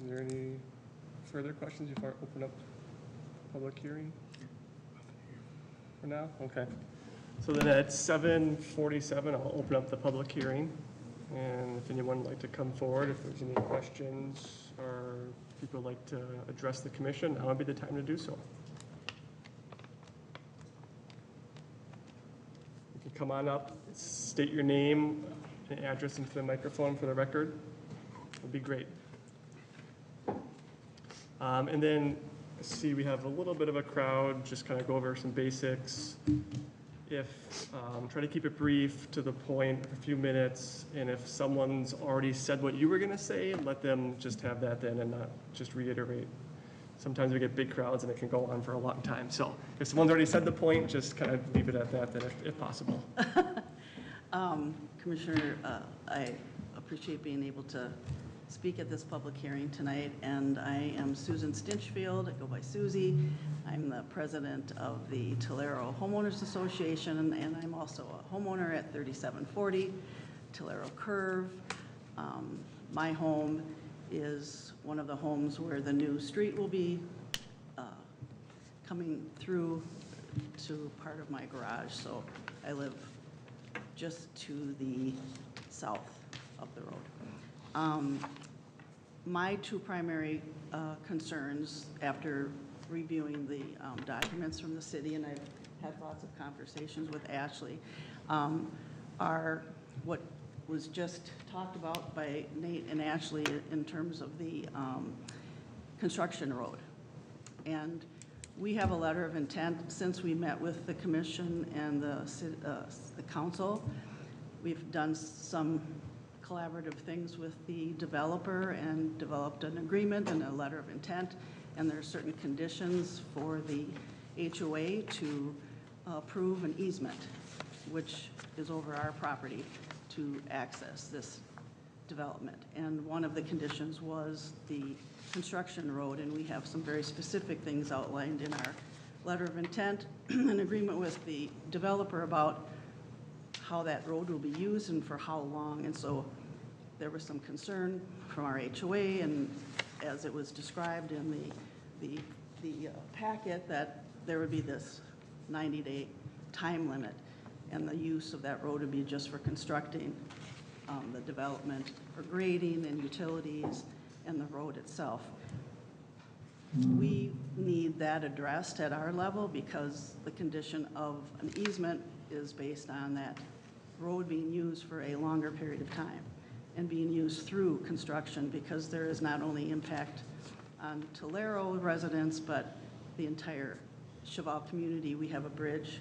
Is there any further questions before I open up public hearing? For now? Okay. So then at 7:47, I'll open up the public hearing. And if anyone would like to come forward, if there's any questions or people would like to address the commission, now would be the time to do so. You can come on up, state your name and address into the microphone for the record. That'd be great. And then, let's see, we have a little bit of a crowd, just kind of go over some basics. Try to keep it brief, to the point, a few minutes, and if someone's already said what you were gonna say, let them just have that then and not just reiterate. Sometimes we get big crowds and it can go on for a long time. So if someone's already said the point, just kind of leave it at that then if possible. Commissioner, I appreciate being able to speak at this public hearing tonight, and I am Susan Stinchfield. I go by Susie. I'm the president of the Talero Homeowners Association, and I'm also a homeowner at 3740 Talero Curve. My home is one of the homes where the new street will be coming through to part of my garage, so I live just to the south of the road. My two primary concerns after reviewing the documents from the city, and I've had lots of conversations with Ashley, are what was just talked about by Nate and Ashley in terms of the construction road. And we have a letter of intent since we met with the commission and the council. We've done some collaborative things with the developer and developed an agreement and a letter of intent, and there are certain conditions for the HOA to approve an easement, which is over our property, to access this development. And one of the conditions was the construction road, and we have some very specific things outlined in our letter of intent, an agreement with the developer about how that road will be used and for how long. And so there was some concern from our HOA, and as it was described in the packet, that there would be this 90-day time limit, and the use of that road would be just for constructing the development, for grading and utilities and the road itself. We need that addressed at our level because the condition of an easement is based on that road being used for a longer period of time and being used through construction, because there is not only impact on Talero residents, but the entire Chevalle community. We have a bridge,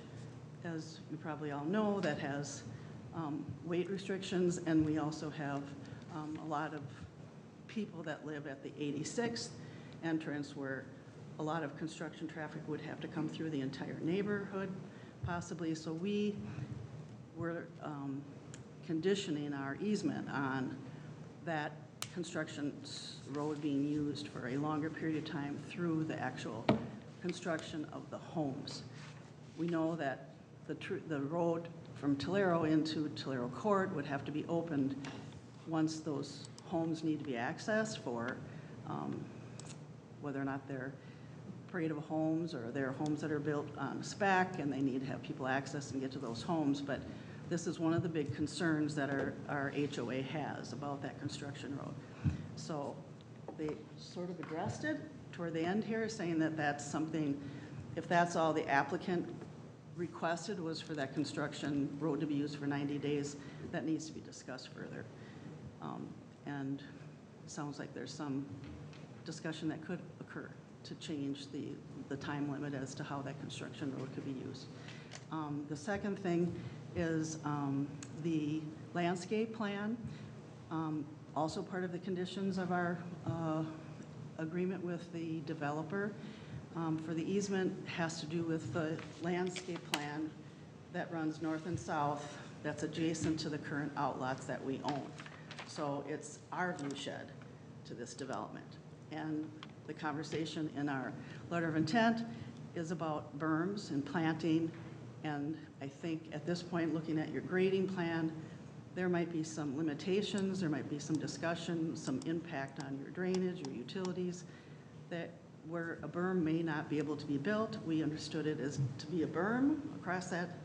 as you probably all know, that has weight restrictions, and we also have a lot of people that live at the 86th entrance where a lot of construction traffic would have to come through the entire neighborhood possibly. So we were conditioning our easement on that construction road being used for a longer period of time through the actual construction of the homes. We know that the road from Talero into Talero Court would have to be opened once those homes need to be accessed for whether or not they're parade of homes or they're homes that are built on spec and they need to have people access and get to those homes. But this is one of the big concerns that our HOA has about that construction road. So they sort of addressed it toward the end here, saying that that's something, if that's all the applicant requested was for that construction road to be used for 90 days, that needs to be discussed further. And it sounds like there's some discussion that could occur to change the time limit as to how that construction road could be used. The second thing is the landscape plan, also part of the conditions of our agreement with the developer. For the easement has to do with the landscape plan that runs north and south that's adjacent to the current outlots that we own. So it's our view shed to this development. And the conversation in our letter of intent is about berms and planting. And I think at this point, looking at your grading plan, there might be some limitations, there might be some discussion, some impact on your drainage, your utilities, that where a berm may not be able to be built. We understood it as to be a berm across that,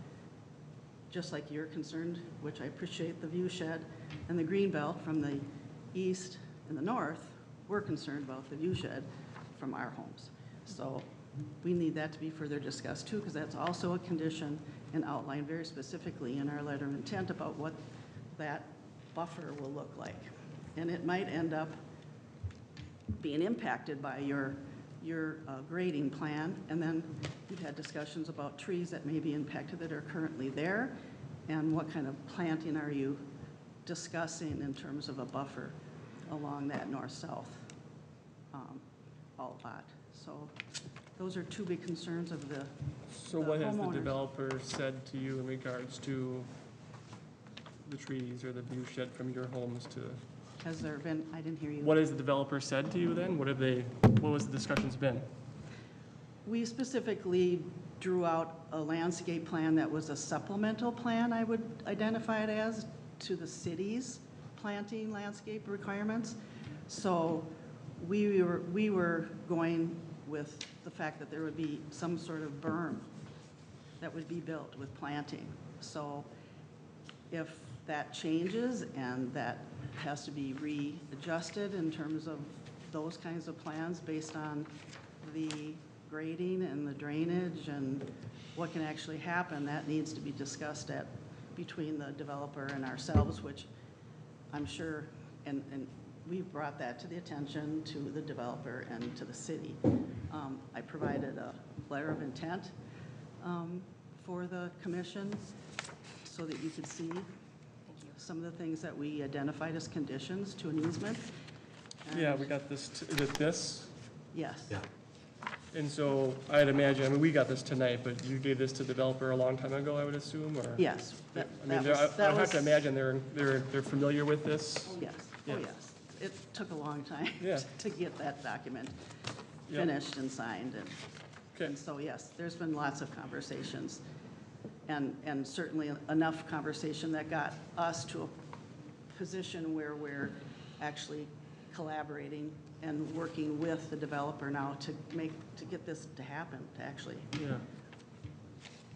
just like you're concerned, which I appreciate, the view shed. And the green belt from the east and the north, we're concerned about the view shed from our homes. So we need that to be further discussed too, because that's also a condition and outlined very specifically in our letter of intent about what that buffer will look like. And it might end up being impacted by your grading plan. And then we've had discussions about trees that may be impacted that are currently there, and what kind of planting are you discussing in terms of a buffer along that north-south outlet. So those are two big concerns of the So what has the homeowners. developer said to you in regards to the trees or the view shed from your homes to? Has there been, I didn't hear you. What has the developer said to you then? What was the discussions been? We specifically drew out a landscape plan that was a supplemental plan, I would identify it as, to the city's planting landscape requirements. So we were going with the fact that there would be some sort of berm that would be built with planting. So if that changes and that has to be readjusted in terms of those kinds of plans based on the grading and the drainage and what can actually happen, that needs to be discussed between the developer and ourselves, which I'm sure, and we brought that to the attention to the developer and to the city. I provided a letter of intent for the commission so that you could see some of the things that we identified as conditions to an easement. Yeah, we got this, is it this? Yes. Yeah. And so I'd imagine, I mean, we got this tonight, but you gave this to the developer a long time ago, I would assume, or? Yes. I that mean, was- I'd that have to was- imagine they're familiar with this. Yes, Yeah. oh, yes. It took a long time Yeah. to get that document Yep. finished and signed. Okay. And so, yes, there's been lots of conversations, and certainly enough conversation that got us to a position where we're actually collaborating and working with the developer now to get this to happen, to actually Yeah.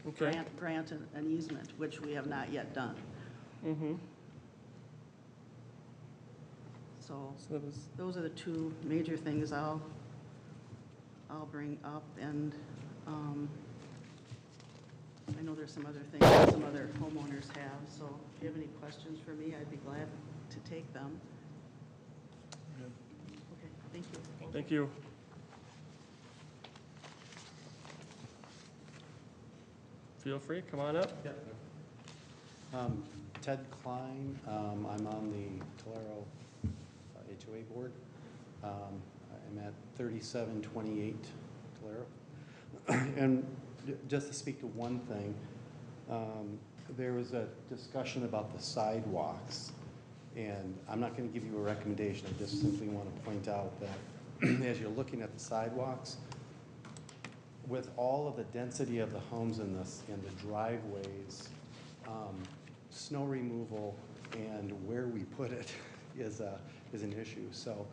Okay. grant an easement, which we have not yet done. Mm-hmm. So So that was, those are the two major things I'll bring up, and I know there's some other things that some other homeowners have, so if you have any questions for me, I'd be glad to take them. Okay, thank you. thank you. feel free, come on up. Ted Klein, I'm on the Talero HOA board. I'm at 3728 Talero. And just to speak to one thing, there was a discussion about the sidewalks, and I'm not going to give you a recommendation. I just simply want to point out that as you're looking at the sidewalks, with all of the density of the homes in the driveways, snow removal and where we put it is an issue. So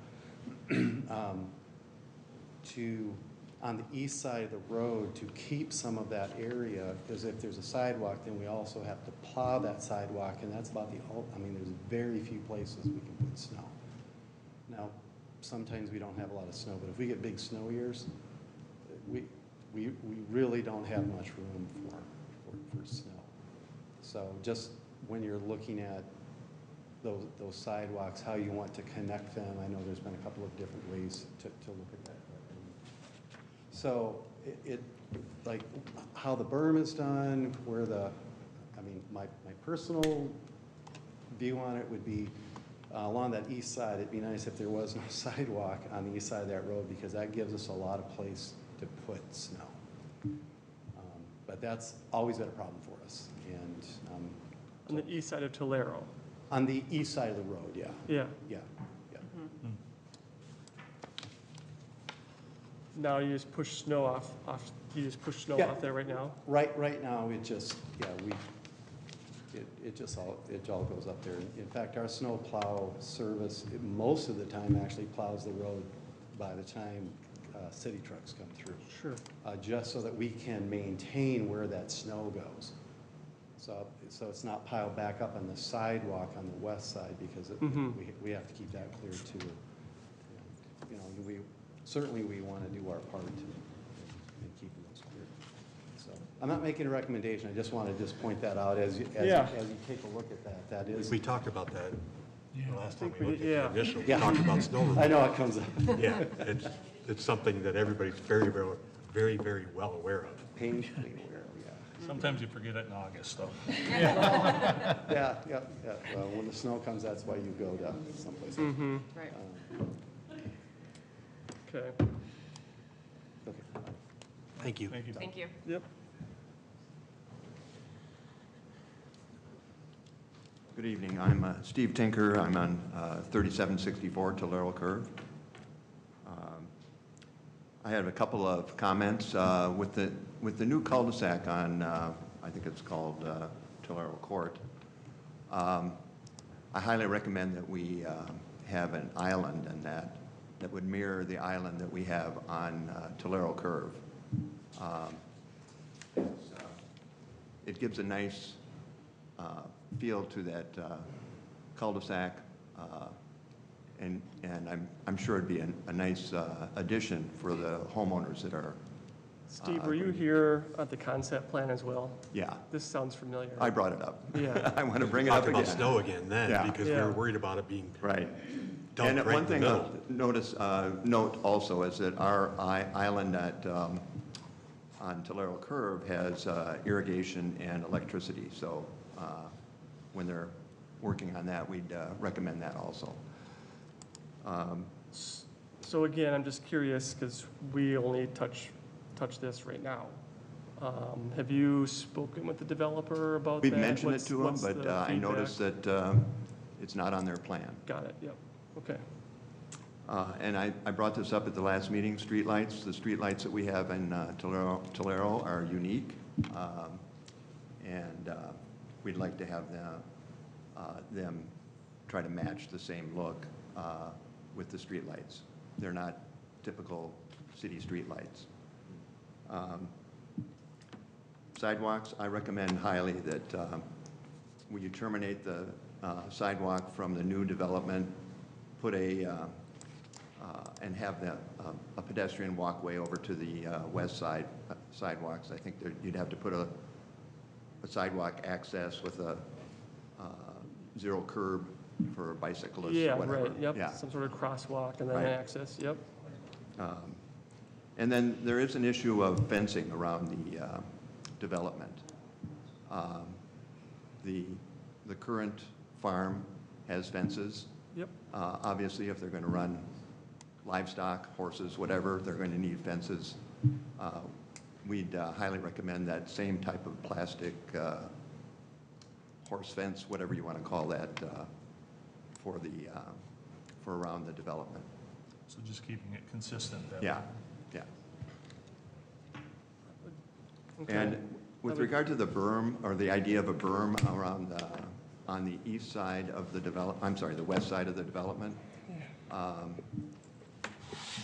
on the east side of the road, to keep some of that area, because if there's a sidewalk, then we also have to plow that sidewalk, and that's about there's very few places we can put snow. Now, sometimes we don't have a lot of snow, but if we get big snow years, we really don't have much room for snow. So just when you're looking at those sidewalks, how you want to connect them, I know there's been a couple of different ways to look at that. So it like how the berm is done, my personal view on it would be along that east side, it'd be nice if there was no sidewalk on the east side of that road, because that gives us a lot of place to put snow. But that's always been a problem for us. And On the east side of Talero. on the east side of the road, yeah. Yeah. Yeah. Now you just push snow off, you just push snow Yeah. off there right now? Right now, it just, it all goes up there. In fact, our snow plow service, most of the time actually plows the road by the time city trucks come through. Sure. Just so that we can maintain where that snow goes. So it's not piled back up on the sidewalk on the west side, because we have to keep that clear too. You know, certainly we want to do our part in keeping those clear. So I'm not making a recommendation. I just want to point that out as you take a look at that. That is. We talked about that the last time we looked yeah. at the initial. Yeah. We talked about snow removal. I know it comes up. Yeah, it's something that everybody's very, very well aware of. Painfully aware of, yeah. Sometimes you forget it in August, though. Yeah. Well, when the snow comes, that's why you go to someplace. Right. Okay. Okay. Thank you. Thank you. Thank you. Yep. Good evening. I'm Steve Tinker. I'm on 3764 Talero Curve. I have a couple of comments with the new cul-de-sac on, I think it's called Talero Court. I highly recommend that we have an island in that would mirror the island that we have on Talero Curve. It gives a nice feel to that cul-de-sac, and I'm sure it'd be a nice addition for the homeowners that are. Steve, were you here at the concept plan as well? Yeah, This sounds familiar. I brought it up. Yeah. I want to bring it up Talked about again. snow again then, Yeah. because we were worried about it being Right. dumped And right one in the thing middle. I'll note also is that our island on Talero Curve has irrigation and electricity. So when they're working on that, we'd recommend that also. So again, I'm just curious, because we only touch this right now. Have you spoken with the developer about that? We've mentioned it to them, What's but the I feedback? noticed that it's not on their plan. Got it, yep, okay. And I brought this up at the last meeting, streetlights. The streetlights that we have in Talero are unique, and we'd like to have them try to match the same look with the streetlights. They're not typical city streetlights. Sidewalks, I recommend highly that when you terminate the sidewalk from the new development, put and have a pedestrian walkway over to the west side sidewalks. I think you'd have to put a sidewalk access with a zero curb for bicyclists, Yeah, whatever. right, yep, Yeah. some sort of crosswalk and then Right. access, yep. And then there is an issue of fencing around the development. The current farm has fences. Yep. Obviously, if they're going to run livestock, horses, whatever, they're going to need fences. We'd highly recommend that same type of plastic horse fence, whatever you want to call that, for around the development. So just keeping it consistent then? Yeah, yeah. Okay. And with regard to the berm, or the idea of a berm around on the east side of the the west side of the development,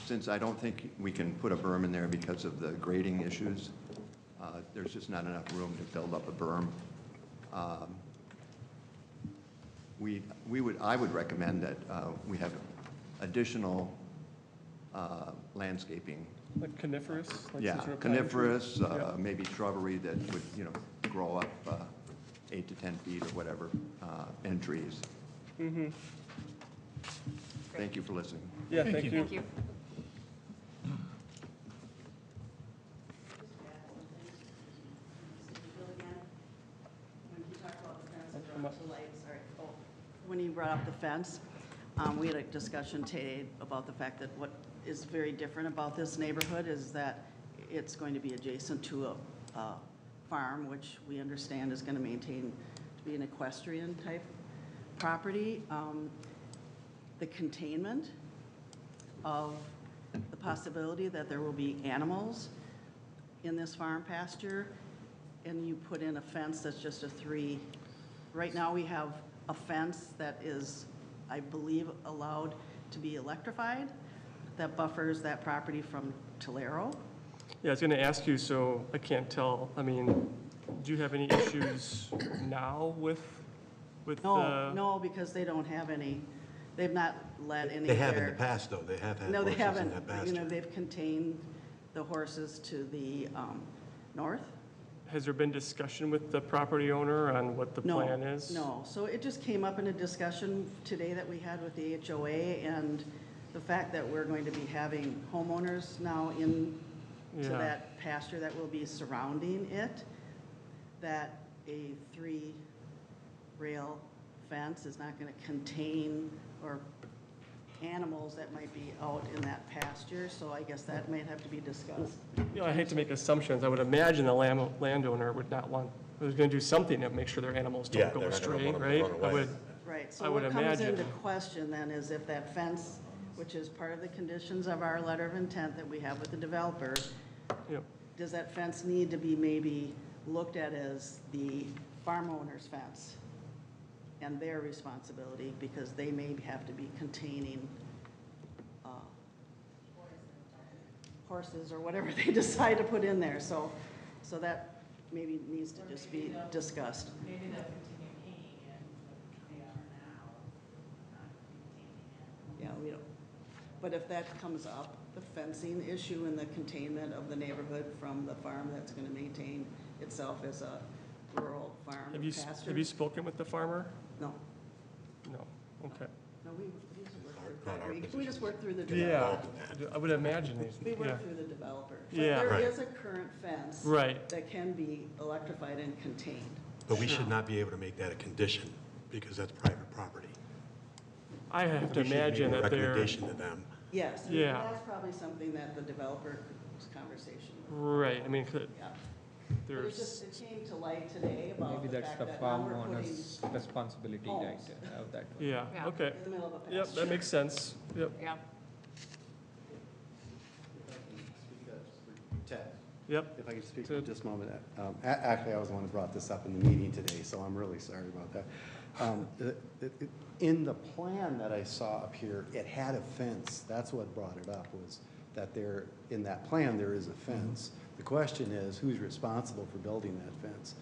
since I don't think we can put a berm in there because of the grading issues, there's just not enough room to build up a berm. I would recommend that we have additional landscaping. Like coniferous? Like Yeah, some sort of pine tree? coniferous, Yeah. maybe shrubbery that would, grow up 8 to 10 feet or whatever, and trees. Mm-hmm. Thank you for listening. Yeah, thank you. Thank you. When you brought up the fence, we had a discussion today about the fact that what is very different about this neighborhood is that it's going to be adjacent to a farm, which we understand is going to maintain to be an equestrian type property. The containment of the possibility that there will be animals in this farm pasture, and you put in a fence that's just a 3. Right now, we have a fence that is, I believe, allowed to be electrified, that buffers that property from Talero. Yeah, I was going to ask you, so I can't tell, I mean, do you have any issues now with No, because they don't have any, they've not let any They of have in their. the past, though. They have had No, they horses in haven't. that You pasture. know, they've contained the horses to the north. Has there been discussion with the property owner on what the plan is? No, so it just came up in a discussion today that we had with the HOA, and the fact that we're going to be having homeowners now into Yeah. that pasture that will be surrounding it, that a 3-rail fence is not going to contain or animals that might be out in that pasture, so I guess that might have to be discussed. You know, I hate to make assumptions. I would imagine the landowner would not want, was going to do something to make sure their animals Yeah, don't go they're not gonna astray, want 'em to right? run I away. would, Right, I so would what comes into imagine. question then is if that fence, which is part of the conditions of our letter of intent that we have with the developer, you know, does that fence need to be maybe looked at as the farm owner's fence and their responsibility, because they may have to be containing horses or whatever they decide to put in there, so that maybe needs to just be discussed. Maybe they'll continue paying it, but they are now not maintaining it. Yeah, we don't, but if that comes up, the fencing issue and the containment of the neighborhood from the farm that's gonna maintain itself as a rural farm have you pasture. spoken with the farmer? No, No, okay. no, we just worked Not our through, we position. just worked through the Yeah, developer. I would imagine, We yeah, worked through the developer. But Yeah. there Right. is a current fence. Right. That can be electrified and contained. But we should not be able to make that a condition, because that's private property. I have to We should make imagine a that they're, recommendation to them. Yes, and Yeah. that's probably something that the developer's conversation. right, I mean, Yeah. But it's just, there's, it came to light today about Maybe the that's fact the that now farm we're putting owner's responsibility, right, homes of that. yeah, Yeah. okay. in the middle of a pasture. Yep, that makes sense, yep, Yeah. Ted, yep. if I could speak Ted. for just a moment. Actually, I was the one who brought this up in the meeting today, so I'm really sorry about that. In the plan that I saw up here, it had a fence. That's what brought it up, was that there, in that plan, there is a fence. The question is, who's responsible for building that fence?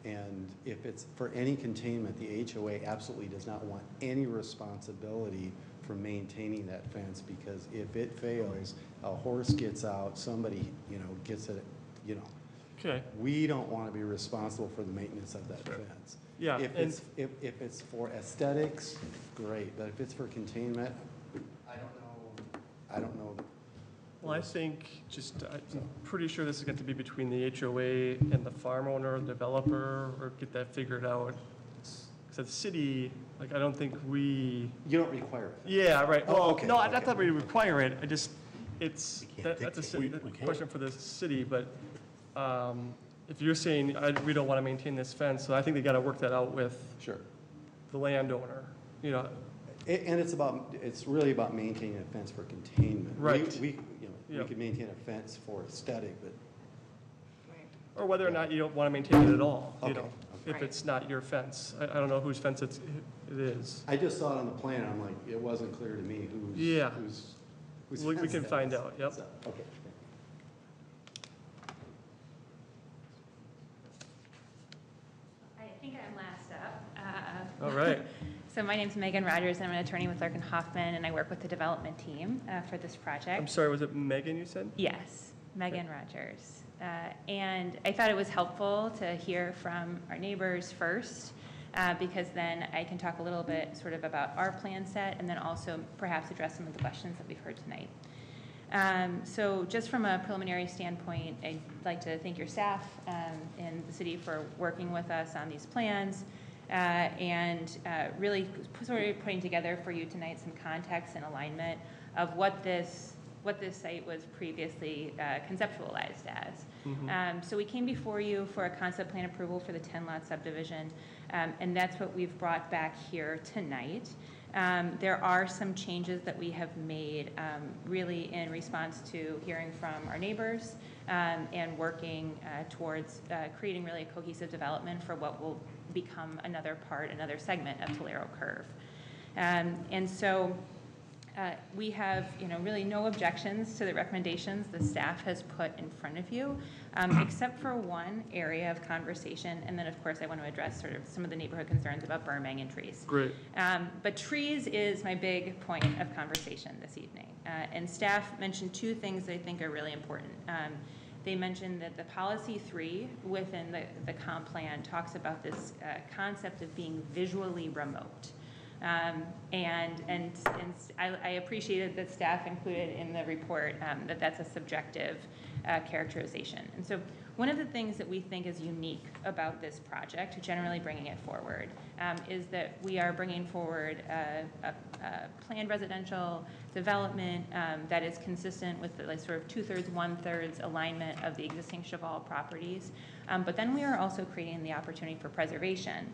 And if it's for any containment, the HOA absolutely does not want any responsibility for maintaining that fence, because if it fails, a horse gets out, somebody, gets it, Okay, we don't want to be responsible for the maintenance of that fence. Yeah, If and- it's, if it's for aesthetics, great, but if it's for containment, I don't know. Well, I think I'm pretty sure this is going to be between the HOA and the farm owner, the developer, or get that figured out. Because the city, like, I don't think we. You don't require it. Yeah, right. Oh, Well, okay, no, I okay. thought we require it. That's a dictate. We can't. question for the city, but if you're saying we don't want to maintain this fence, so I think they got to work that out with Sure. the landowner, you know. And it's really about maintaining a fence for containment. Right. We Yeah. could maintain a fence for aesthetic, but Or whether or not you don't want to maintain it at all, you Okay, know, okay. if it's not your fence. I don't know whose fence it is. I just saw it on the plan, I'm like, it wasn't clear to me Yeah. whose We fence can that find was. out, yep. So, okay. I think I'm last up. All right. So my name's Megan Rogers, and I'm an attorney with Larkin Hoffman, and I work with the development team for this project. I'm sorry, was it Megan you said? Yes, Megan Rogers. And I thought it was helpful to hear from our neighbors first, because then I can talk a little bit sort of about our plan set, and then also perhaps address some of the questions that we've heard tonight. So just from a preliminary standpoint, I'd like to thank your staff and the city for working with us on these plans and really sort of putting together for you tonight some context and alignment of what this site was previously conceptualized as. So we came before you for a concept plan approval for the 10-lot subdivision, and that's what we've brought back here tonight. There are some changes that we have made really in response to hearing from our neighbors and working towards creating really a cohesive development for what will become another segment of Talero Curve. And so we have, really no objections to the recommendations the staff has put in front of you, except for one area of conversation. And then, of course, I want to address sort of some of the neighborhood concerns about berming and trees. Great. But trees is my big point of conversation this evening. And staff mentioned two things that I think are really important. They mentioned that the policy 3 within the comp plan talks about this concept of being visually remote. And I appreciated that staff included in the report that that's a subjective characterization. And so one of the things that we think is unique about this project, generally bringing it forward, is that we are bringing forward a planned residential development that is consistent with the sort of 2/3, 1/3 alignment of the existing Chevalle properties. But then we are also creating the opportunity for preservation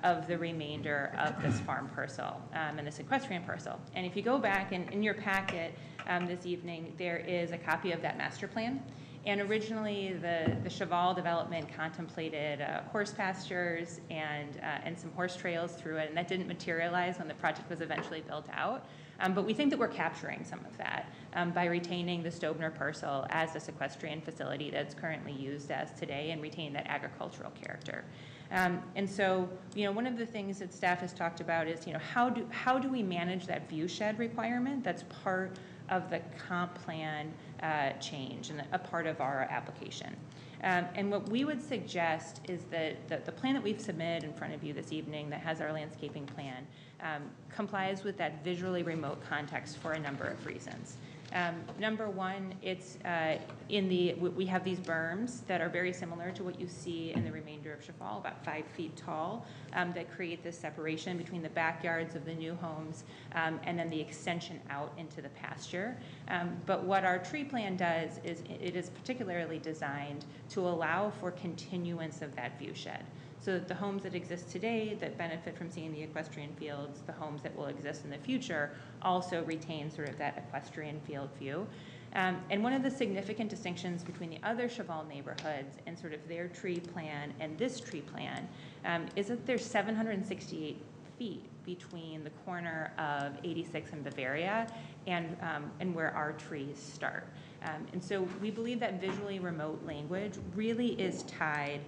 of the remainder of this farm parcel and this equestrian parcel. And if you go back in your packet this evening, there is a copy of that master plan. And originally, the Chevalle development contemplated horse pastures and some horse trails through it, and that didn't materialize when the project was eventually built out. But we think that we're capturing some of that by retaining the Stobner parcel as this equestrian facility that's currently used as today and retaining that agricultural character. And so, one of the things that staff has talked about is, how do we manage that view shed requirement that's part of the comp plan change and a part of our application. And what we would suggest is that the plan that we've submitted in front of you this evening that has our landscaping plan complies with that visually remote context for a number of reasons. Number one, it's we have these berms that are very similar to what you see in the remainder of Chevalle, about 5 feet tall, that create this separation between the backyards of the new homes and then the extension out into the pasture. But what our tree plan does is it is particularly designed to allow for continuance of that view shed. So that the homes that exist today that benefit from seeing the equestrian fields, the homes that will exist in the future, also retain sort of that equestrian field view. And one of the significant distinctions between the other Chevalle neighborhoods and sort of their tree plan and this tree plan is that there's 768 feet between the corner of 86 and Bavaria and where our trees start. And so we believe that visually remote language really is tied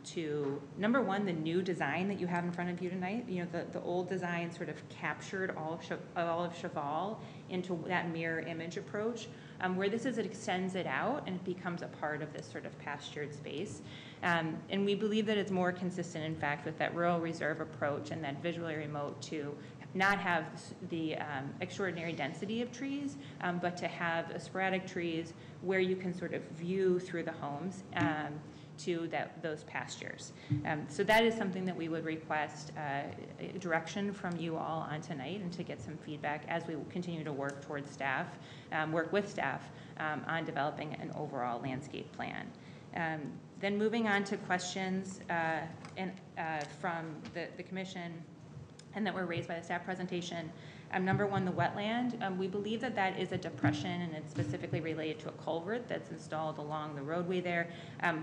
to, number one, the new design that you have in front of you tonight. The old design sort of captured all of Chevalle into that mirror image approach, where this is, it extends it out and it becomes a part of this sort of pastured space. And we believe that it's more consistent, in fact, with that rural reserve approach and that visually remote to not have the extraordinary density of trees, but to have sporadic trees where you can sort of view through the homes to those pastures. So that is something that we would request direction from you all on tonight, and to get some feedback as we continue to work towards staff, work with staff on developing an overall landscape plan. Then moving on to questions from the commission and that were raised by the staff presentation. Number one, the wetland. We believe that that is a depression, and it's specifically related to a culvert that's installed along the roadway there.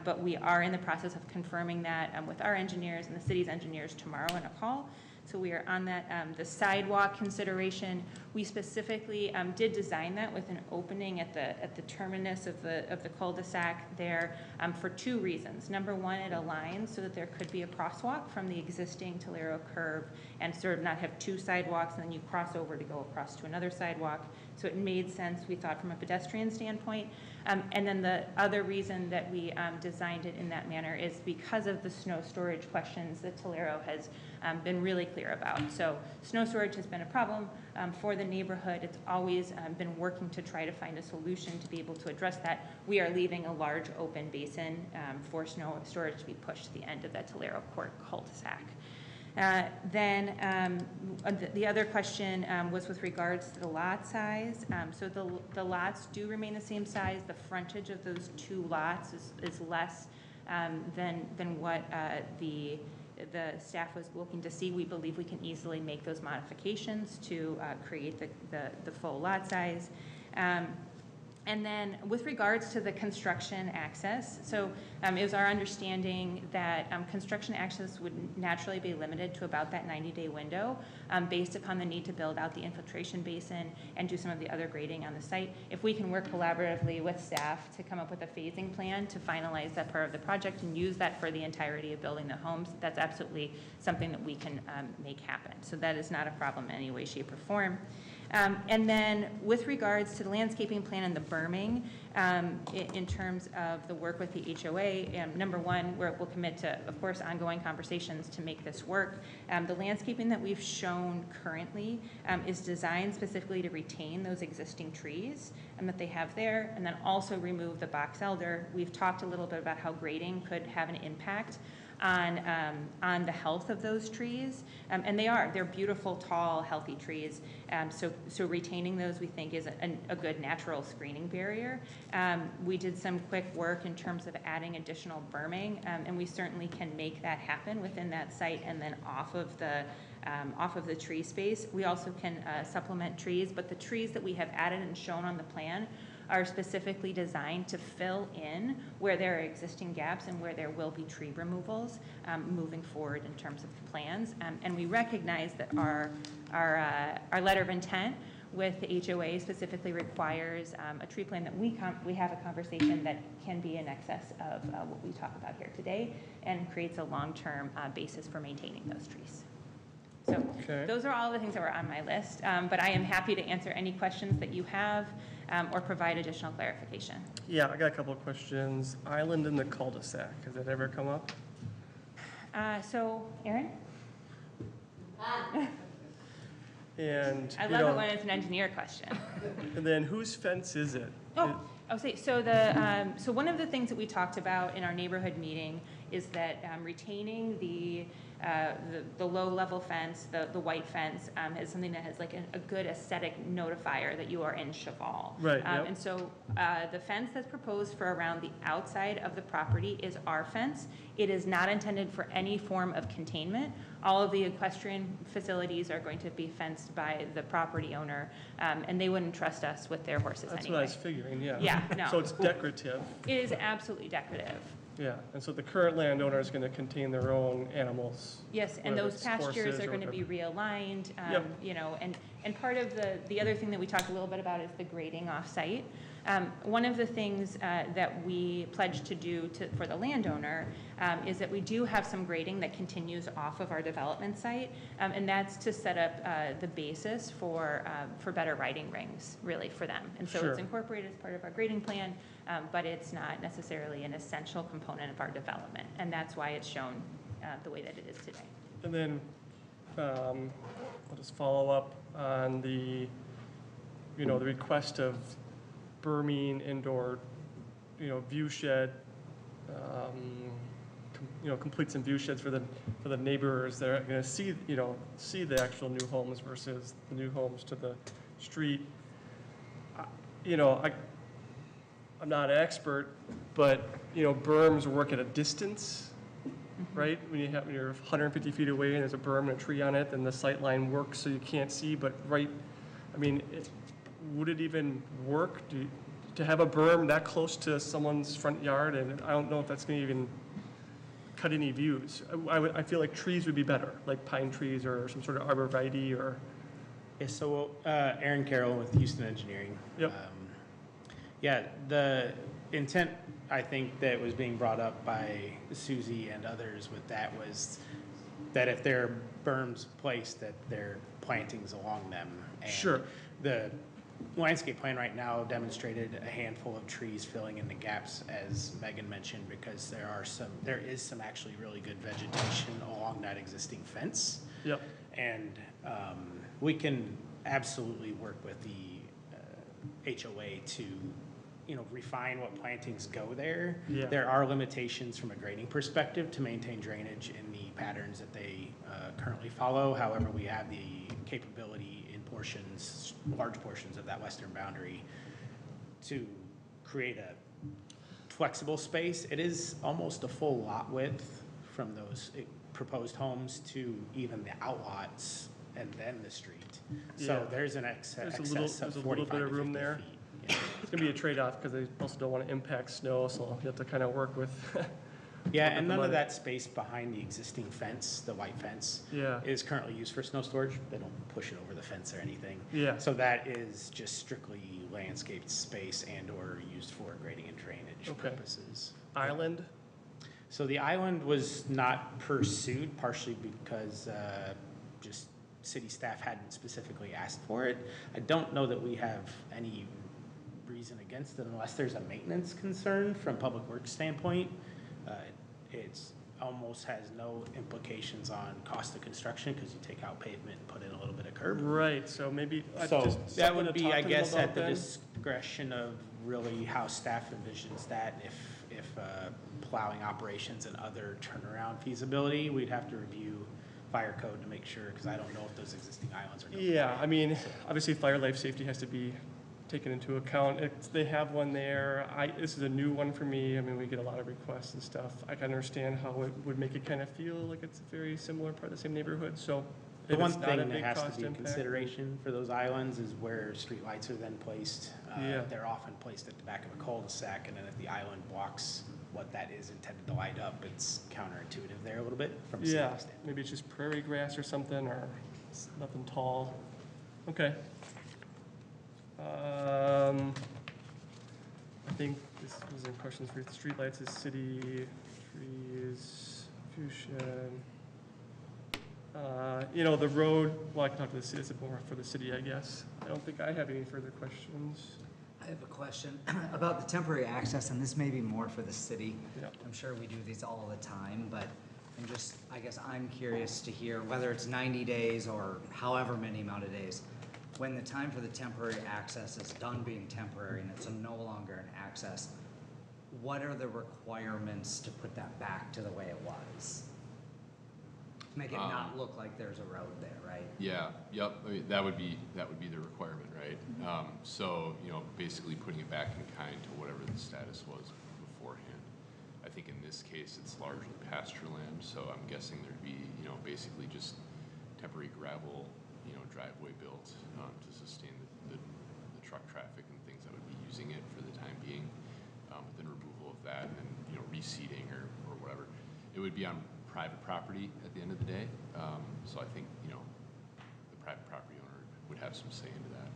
But we are in the process of confirming that with our engineers and the city's engineers tomorrow in a call. So we are on that. The sidewalk consideration, we specifically did design that with an opening at the terminus of the cul-de-sac there for two reasons. Number one, it aligns so that there could be a crosswalk from the existing Talero curve, and sort of not have two sidewalks and then you cross over to go across to another sidewalk. So it made sense, we thought, from a pedestrian standpoint. And then the other reason that we designed it in that manner is because of the snow storage questions that Talero has been really clear about. So snow storage has been a problem for the neighborhood. It's always been working to try to find a solution to be able to address that. We are leaving a large open basin for snow storage to be pushed to the end of that Talero Court cul-de-sac. Then the other question was with regards to the lot size. So the lots do remain the same size. The frontage of those two lots is less than what the staff was looking to see. We believe we can easily make those modifications to create the full lot size. And then with regards to the construction access, so it was our understanding that construction access would naturally be limited to about that 90-day window based upon the need to build out the infiltration basin and do some of the other grading on the site. If we can work collaboratively with staff to come up with a phasing plan to finalize that part of the project and use that for the entirety of building the homes, that's absolutely something that we can make happen. So that is not a problem in any way, shape, or form. And then with regards to the landscaping plan and the berming, in terms of the work with the HOA, number one, we'll commit to, of course, ongoing conversations to make this work. The landscaping that we've shown currently is designed specifically to retain those existing trees that they have there, and then also remove the box elder. We've talked a little bit about how grading could have an impact on the health of those trees, and they're beautiful, tall, healthy trees. So retaining those, we think, is a good natural screening barrier. We did some quick work in terms of adding additional berming, and we certainly can make that happen within that site and then off of the tree space. We also can supplement trees, but the trees that we have added and shown on the plan are specifically designed to fill in where there are existing gaps and where there will be tree removals moving forward in terms of the plans. And we recognize that our letter of intent with the HOA specifically requires a tree plan that we have a conversation that can be in excess of what we talk about here today, and creates a long-term basis for maintaining those trees. So those are all the things that were on my list, but I am happy to answer any questions that you have or provide additional clarification. Yeah, I got a couple of questions. Island in the cul-de-sac, has that ever come up? So, Aaron? And I love it when it's an engineer question. And then whose fence is it? So one of the things that we talked about in our neighborhood meeting is that retaining the low-level fence, the white fence, is something that has like a good aesthetic notifier that you are in Chevalle. Right. Yep. And so the fence that's proposed for around the outside of the property is our fence. It is not intended for any form of containment. All of the equestrian facilities are going to be fenced by the property owner, and they wouldn't trust us with their horses anyway. That's what I was figuring, yeah. Yeah, no. So it's decorative. It is absolutely decorative. Yeah, and so the current landowner is going to contain their own animals. Yes, and those pastures are going to be realigned, you know, and part of the other thing that we talked a little bit about is the grading off-site. One of the things that we pledged to do for the landowner is that we do have some grading that continues off of our development site, and that's to set up the basis for better riding rings, really, for them. And so it's incorporated as part of our grading plan, but it's not necessarily an essential component of our development, and that's why it's shown the way that it is today. And then I'll just follow up on the, the request of berming indoor, view shed, complete some view sheds for the neighbors that are going to see the actual new homes versus the new homes to the street. I'm not an expert, but, berms work at a distance, right? When you're 150 feet away and there's a berm and a tree on it, then the sight line works so you can't see, but would it even work to have a berm that close to someone's front yard? And I don't know if that's going to even cut any views. I feel like trees would be better, like pine trees or some sort of arborvitae or. Yeah, so Aaron Carroll with Houston Engineering. Yep. Yeah, the intent, I think, that was being brought up by Susie and others with that was that if there are berms placed, that there are plantings along them. And sure. The landscape plan right now demonstrated a handful of trees filling in the gaps, as Megan mentioned, because there is some actually really good vegetation along that existing fence. Yep. And we can absolutely work with the HOA to, refine what plantings go there. Yeah. There are limitations from a grading perspective to maintain drainage in the patterns that they currently follow. However, we have the capability in large portions of that western boundary to create a flexible space. It is almost a full lot width from those proposed homes to even the outlots and then the street. So Yeah. there's an excess There's of a 45 little bit of to room 50 there. feet. Yeah. It's going to be a trade-off because they also don't want to impact snow, so you have to kind of work with. Yeah, with and the none of money. that space behind the existing fence, the white fence, Yeah. is currently used for snow storage. They don't push it over the fence or anything. Yeah. So that is just strictly landscaped space and/or used for grading and drainage Okay. purposes. Island? So the island was not pursued, partially because just city staff hadn't specifically asked for it. I don't know that we have any reason against it unless there's a maintenance concern from public works standpoint. It's almost has no implications on cost of construction because you take out pavement and put in a little bit of curb. Right, so maybe. So just that something would to be, talk I to them guess, about at the then. discretion of really how staff envisions that. If plowing operations and other turnaround feasibility, we'd have to review fire code to make sure, because I don't know if those existing islands are. Yeah, obviously fire life safety has to be taken into account. They have one there. This is a new one for me. We get a lot of requests and stuff. I can understand how it would make it kind of feel like it's a very similar part of the same neighborhood, so. The if one it's not thing a that big has to cost be in impact, consideration for those islands is where streetlights are then placed. Yeah. They're often placed at the back of a cul-de-sac, and then if the island blocks what that is intended to light up, it's counterintuitive there a little bit from a safety Yeah, standpoint. maybe it's just prairie grass or something, or nothing tall. Okay. I think this was in questions for streetlights, is city, trees, view shed. The road, well, I can talk to the city, it's more for the city, I guess. I don't think I have any further questions. I have a question about the temporary access, and this may be more for the city. Yeah. I'm sure we do these all the time, but I guess I'm curious to hear whether it's 90 days or however many amount of days, when the time for the temporary access is done being temporary and it's no longer an access, what are the requirements to put that back to the way it was? Make it not look like there's a road there, right? Yeah, yep, that would be the requirement, right? So, basically putting it back in kind to whatever the status was beforehand. I think in this case, it's largely pasture land, so I'm guessing there'd be, basically just temporary gravel, driveway built to sustain the truck traffic and things that would be using it for the time being. But then removal of that and, reseeding or whatever. It would be on private property at the end of the day. So I think, the private property owner would have some say into that.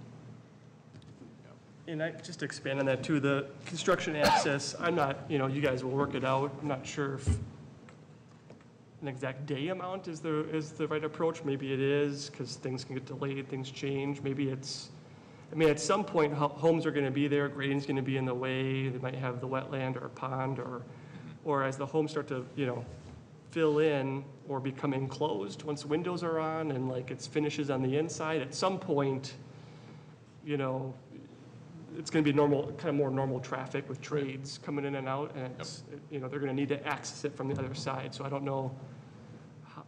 And just to expand on that too, the construction access, I'm not, you guys will work it out. I'm not sure if an exact day amount is the right approach. Maybe it is, because things can get delayed, things change. Maybe it's, at some point, homes are going to be there, grading's going to be in the way. They might have the wetland or a pond, or as the homes start to, fill in or become enclosed once windows are on and like it's finishes on the inside. At some point, you know, it's going to be normal, kind of more normal traffic with trades coming in and out, and it's, you know, they're going to need to access it from the other side. So I don't know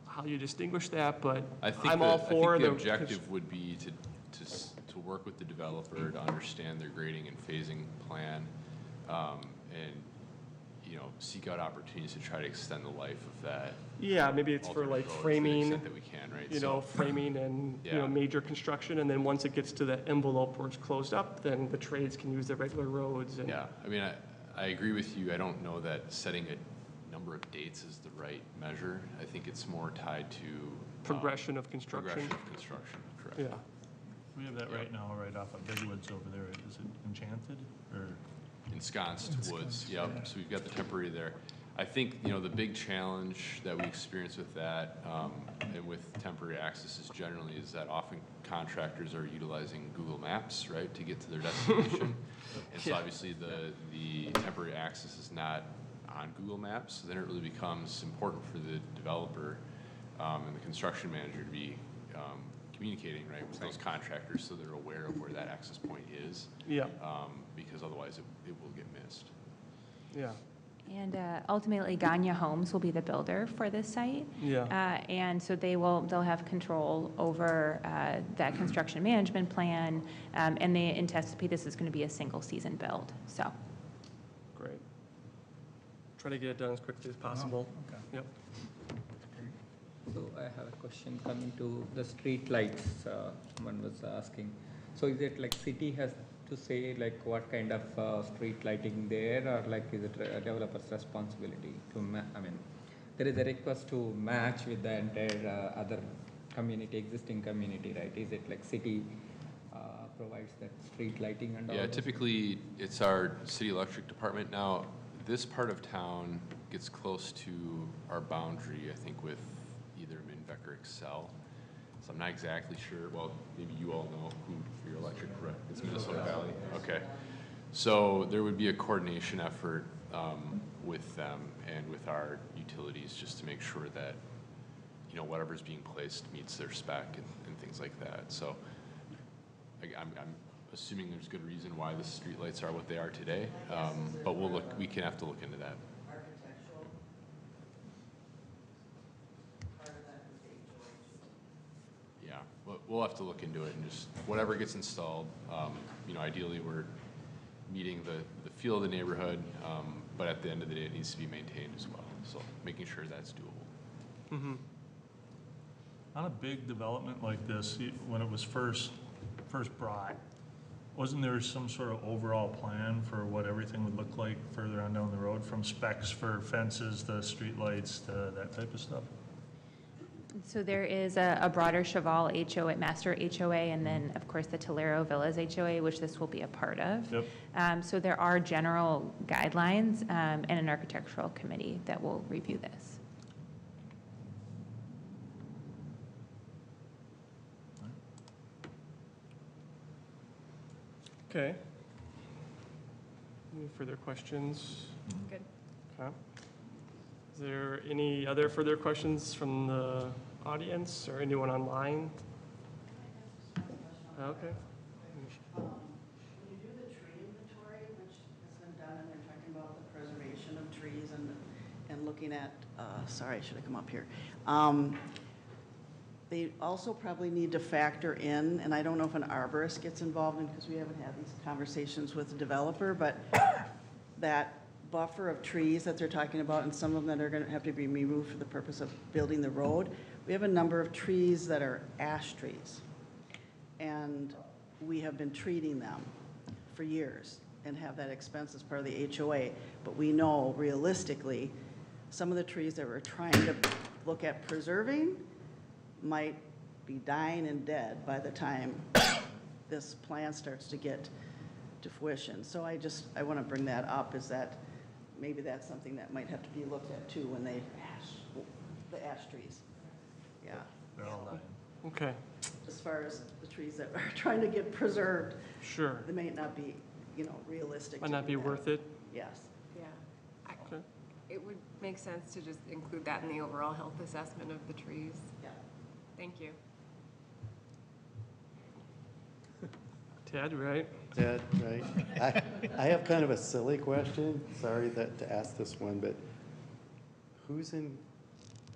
how you distinguish that, but I'm all for the objective would be to work with the developer to understand their grading and phasing plan, and, you know, seek out opportunities to try to extend the life of that. Yeah, maybe it's for like framing, that we can, right? you know, framing and, you know, major construction, and then once it gets to the envelope where it's closed up, then the trades can use the regular roads. And yeah, I mean, I agree with you. I don't know that setting a number of dates is the right measure. I think it's more tied to progression of construction. Progression of construction, correct. Yeah. We have that right now, right off of Big Woods over there. Is it Enchanted or? Ensconced Woods, yep. So we've got the temporary there. I think, you know, the big challenge that we experience with that and with temporary accesses generally is that often contractors are utilizing Google Maps, right, to get to their destination. And so obviously the temporary access is not on Google Maps, so then it really becomes important for the developer and the construction manager to be communicating, right, with those contractors so they're aware of where that access point is. Yeah. Because otherwise it will get missed. Yeah. And ultimately, Gagne Homes will be the builder for this site. Yeah. And so they'll have control over that construction management plan, and they anticipate this is going to be a single season build, so. Great. Try to get it done as quickly as possible. Oh, okay. Yep. So I have a question coming to the street lights, one was asking. So is it like city has to say like what kind of street lighting there, or like is it a developer's responsibility to I mean, there is a request to match with the entire other community, existing community, right? Is it like city provides that street lighting and all? Yeah, typically it's our city electric department. Now, this part of town gets close to our boundary, I think, with either Minvec or Excel. So I'm not exactly sure. Well, maybe you all know who for your electric, correct? It's Minnesota Valley. Okay. So there would be a coordination effort with them and with our utilities just to make sure that, you know, whatever's being placed meets their spec and things like that. So I'm assuming there's good reason why the streetlights are what they are today, but we can have to look into that. Architectural. Part of that is HOH. Yeah, we'll have to look into it and just whatever gets installed. You know, ideally we're meeting the feel of the neighborhood, but at the end of the day, it needs to be maintained as well. So making sure that's doable. Mm-hmm. On a big development like this, when it was first brought, wasn't there some sort of overall plan for what everything would look like further on down the road, from specs for fences to streetlights to that type of stuff? So there is a broader Chevalle HOA, master HOA, and then, of course, the Talero Villas HOA, which this will be a part of. Yep. So there are general guidelines and an architectural committee that will review this. Okay. Any further questions? Good. Okay. Is there any other further questions from the audience or anyone online? Okay. When you do the tree inventory, which has been done, and they're talking about the preservation of trees and looking at, sorry, I should have come up here. They also probably need to factor in, and I don't know if an arborist gets involved in, because we haven't had these conversations with the developer, but that buffer of trees that they're talking about, and some of them that are going to have to be removed for the purpose of building the road. We have a number of trees that are ash trees, and we have been treating them for years and have that expense as part of the HOA. But we know realistically, some of the trees that we're trying to look at preserving might be dying and dead by the time this plan starts to get to fruition. So I want to bring that up, is that maybe that's something that might have to be looked at too when the ash trees. Yeah. They're all dying. Okay. As far as the trees that are trying to get preserved. Sure. They may not be, you know, realistic. Might not be worth it. Yes. Yeah. Okay. It would make sense to just include that in the overall health assessment of the trees. Yeah. Thank you. Ted, right? Ted, right? I have kind of a silly question, sorry to ask this one, but who's in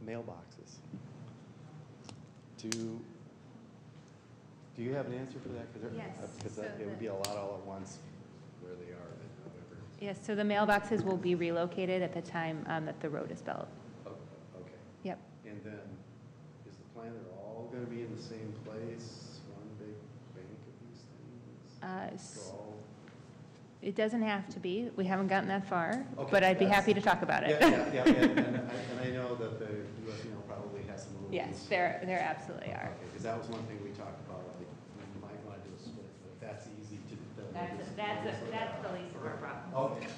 mailboxes? Do you have an answer for that? Yes, Because so it would be a lot all at once where they are, but however. Yes, so the mailboxes will be relocated at the time that the road is built. Oh, okay. Yep. And then, is the plan they're all gonna be in the same place, one big bank of these things? For all- It doesn't have to be. We haven't gotten that far, Okay, but I'd be that's- happy to talk about it. Yeah, and I know that the US Mail probably has some rules. Yes, there absolutely are. Okay, because that was one thing we talked about, like, we might want to do a split, but if that's easy to. That's the least of our problems. Okay.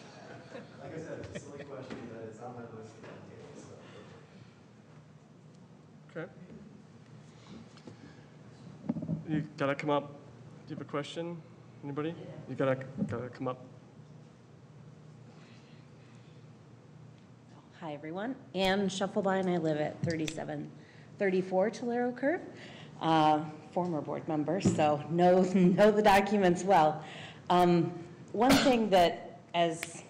Like I said, it's a silly question, but it's on my list of ideas, so. Okay. You gotta come up. Do you have a question? Anybody? You gotta come up. Hi, everyone. Ann Shufflebein. I live at 3734 Talero Curve. Former board member, so know the documents well. One thing that, as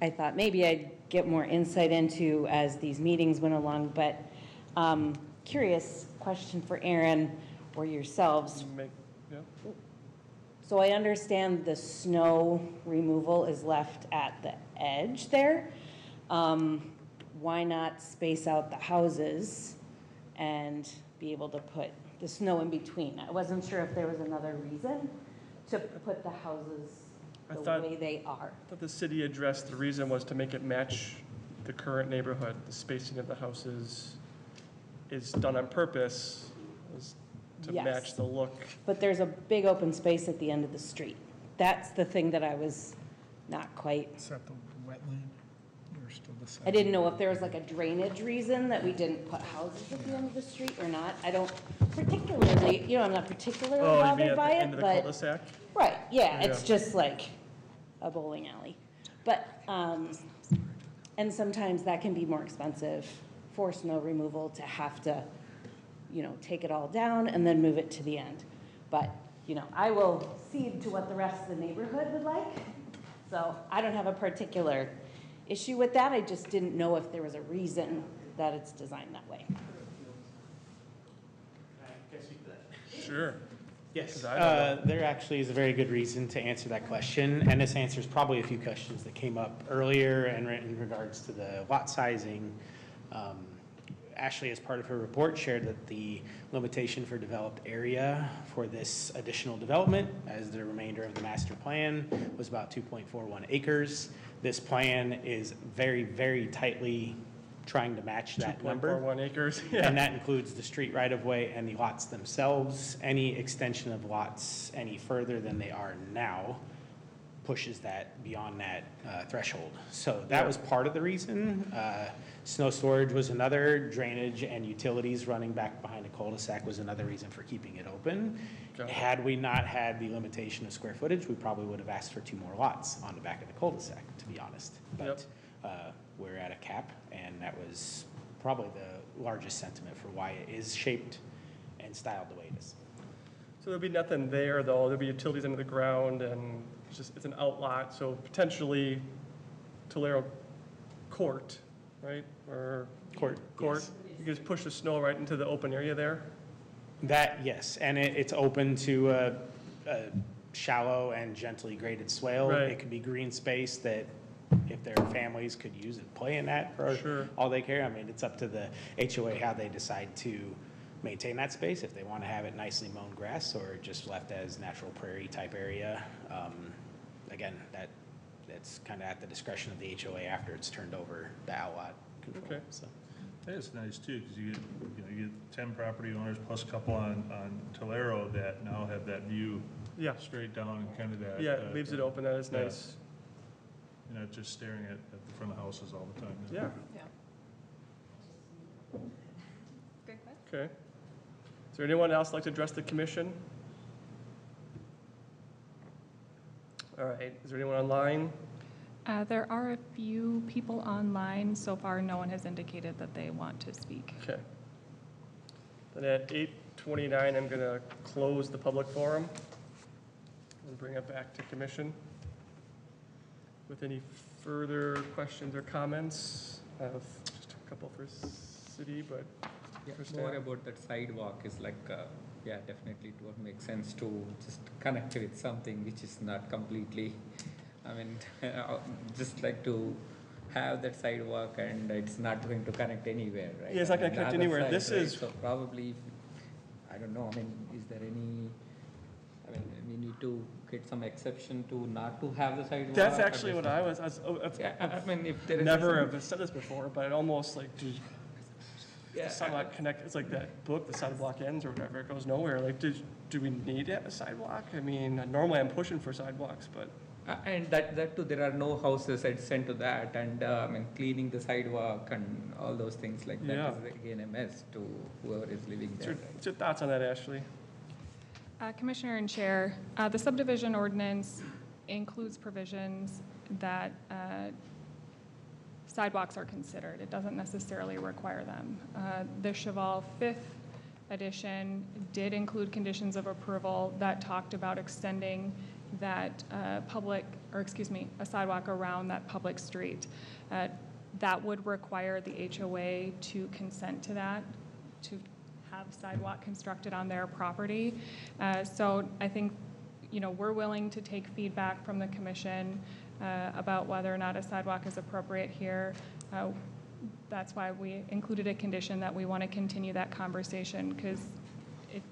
I thought maybe I'd get more insight into as these meetings went along, but curious question for Aaron or yourselves. Yeah. So I understand the snow removal is left at the edge there. Why not space out the houses and be able to put the snow in between? I wasn't sure if there was another reason to put the houses the way they are. I thought the city addressed the reason was to make it match the current neighborhood. The spacing of the houses is done on purpose, is to Yes. match the look. But there's a big open space at the end of the street. That's the thing that I was not quite, Is that the wetland? Or still the side? I didn't know if there was like a drainage reason that we didn't put houses at the end of the street or not. I don't particularly, I'm not particularly Oh, you mean bothered at by the it, end of the but. cul-de-sac? Right, yeah, Yeah. it's just like a bowling alley. But, and sometimes that can be more expensive for snow removal to have to, take it all down and then move it to the end. But, I will cede to what the rest of the neighborhood would like. So I don't have a particular issue with that. I just didn't know if there was a reason that it's designed that way. Can I speak to that? Sure. Yes, 'Cause I don't know. there actually is a very good reason to answer that question, and this answers probably a few questions that came up earlier in regards to the lot sizing. Ashley, as part of her report, shared that the limitation for developed area for this additional development, as the remainder of the master plan, was about 2.41 acres. This plan is very, very tightly trying to match that number. 2.41 acres, yeah. And that includes the street right-of-way and the lots themselves. Any extension of lots any further than they are now pushes that beyond that threshold. So that was part of the reason. Snow storage was another, drainage and utilities running back behind a cul-de-sac was another reason for keeping it open. Got it. Had we not had the limitation of square footage, we probably would have asked for 2 more lots on the back of the cul-de-sac, to be honest. But we're at a cap, and that was probably the largest sentiment for why it is shaped and styled the way it is. So there'll be nothing there, though. There'll be utilities under the ground, and it's an outlot, so potentially Talero Court, right? Or Court. Yes. You can just push the snow right into the open area there? That, yes, and it's open to a shallow and gently graded swale. Right. It could be green space that if their families could use and play in that for all they care. I mean, it's up to the HOA how they decide to maintain that space, if they want to have it nicely mown grass or just left as natural prairie type area. Again, that's kind of at the discretion of the HOA after it's turned over the outlot control. Okay. So. That is nice too, because you get 10 property owners plus a couple on Talero that now have that view straight down and kind of that. Yeah, it leaves it open. That is nice. You're not just staring at the front of houses all the time. Yeah. Good question. Okay. Is there anyone else like to address the commission? All right. Is there anyone online? There are a few people online. So far, no one has indicated that they want to speak. Okay. Then at 8:29, I'm going to close the public forum and bring it back to commission. With any further questions or comments? I have just a couple for city, but for staff. More about that sidewalk is like, yeah, definitely it would make sense to just connect with something which is not completely, I mean, just like to have that sidewalk and it's not going to connect anywhere, right? Yeah, it's not going to connect anywhere. This is. So probably, I don't know, I mean, is there any, I mean, we need to get some exception to not to have the sidewalk? That's actually what I was yeah, I mean, if there is. never have said this before, but it almost like, the sidewalk connect, it's like that book, The Sidewalk Ends or whatever, it goes nowhere. Like, do we need to have a sidewalk? I mean, normally I'm pushing for sidewalks, but. And that too, there are no houses adjacent to that, and I mean, cleaning the sidewalk and all those things like that is again a mess to whoever is living there. What's your thoughts on that, Ashley? Commissioner and Chair, the subdivision ordinance includes provisions that sidewalks are considered. It doesn't necessarily require them. The Chevalle 5th edition did include conditions of approval that talked about extending that a sidewalk around that public street. That would require the HOA to consent to that, to have sidewalk constructed on their property. So I think, we're willing to take feedback from the commission about whether or not a sidewalk is appropriate here. That's why we included a condition that we want to continue that conversation, because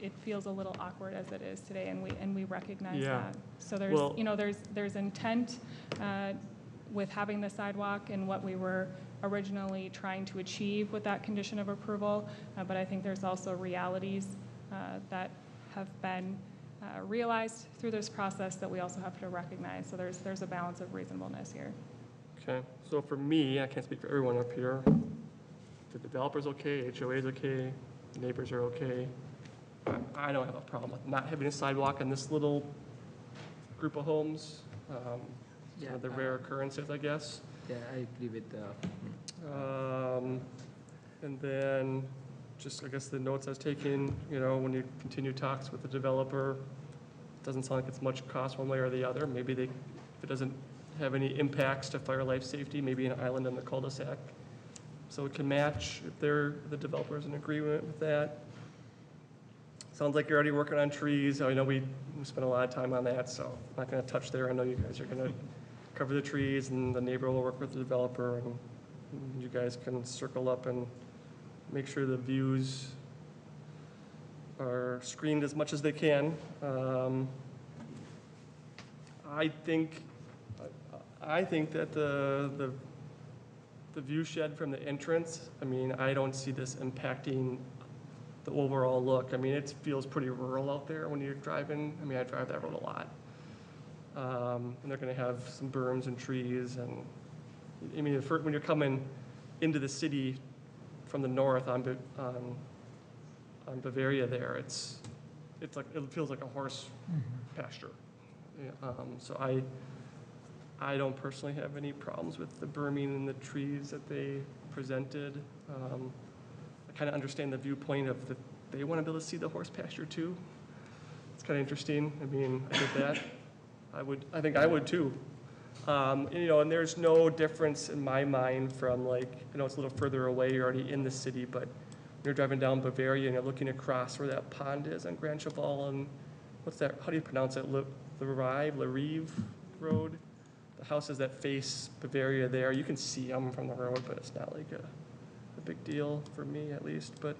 it feels a little awkward as it is today, and we recognize that. So there's intent with having the sidewalk and what we were originally trying to achieve with that condition of approval, but I think there's also realities that have been realized through this process that we also have to recognize. So there's a balance of reasonableness here. Okay, so for me, I can't speak for everyone up here. The developer's okay, HOA is okay, neighbors are okay. I don't have a problem with not having a sidewalk in this little group of homes. One of the rare occurrences, I guess. Yeah, I agree with and then just, I guess, the notes I was taking, when you continue talks with the developer, it doesn't sound like it's much cost one way or the other. Maybe if it doesn't have any impacts to fire life safety, maybe an island in the cul-de-sac. So it can match if the developer's in agreement with that. Sounds like you're already working on trees. I know we spent a lot of time on that, so I'm not going to touch there. I know you guys are going to cover the trees, and the neighbor will work with the developer, and you guys can circle up and make sure the views are screened as much as they can. I think that the view shed from the entrance, I don't see this impacting the overall look. It feels pretty rural out there when you're driving. I drive that road a lot. And they're going to have some berms and trees, and when you're coming into the city from the north on Bavaria, there it's like it feels like a horse pasture. So I don't personally have any problems with the berming and the trees that they presented. I kind of understand the viewpoint of they want to be able to see the horse pasture too. It's kind of interesting. I get that. I think I would too. And there's no difference in my mind from I know it's a little further away, you're already in the city, but you're driving down Bavaria and you're looking across where that pond is on Grand Chevalle and what's that, how do you pronounce it? Larive Road? The houses that face Bavaria there, you can see them from the road, but it's not like a big deal for me at least. But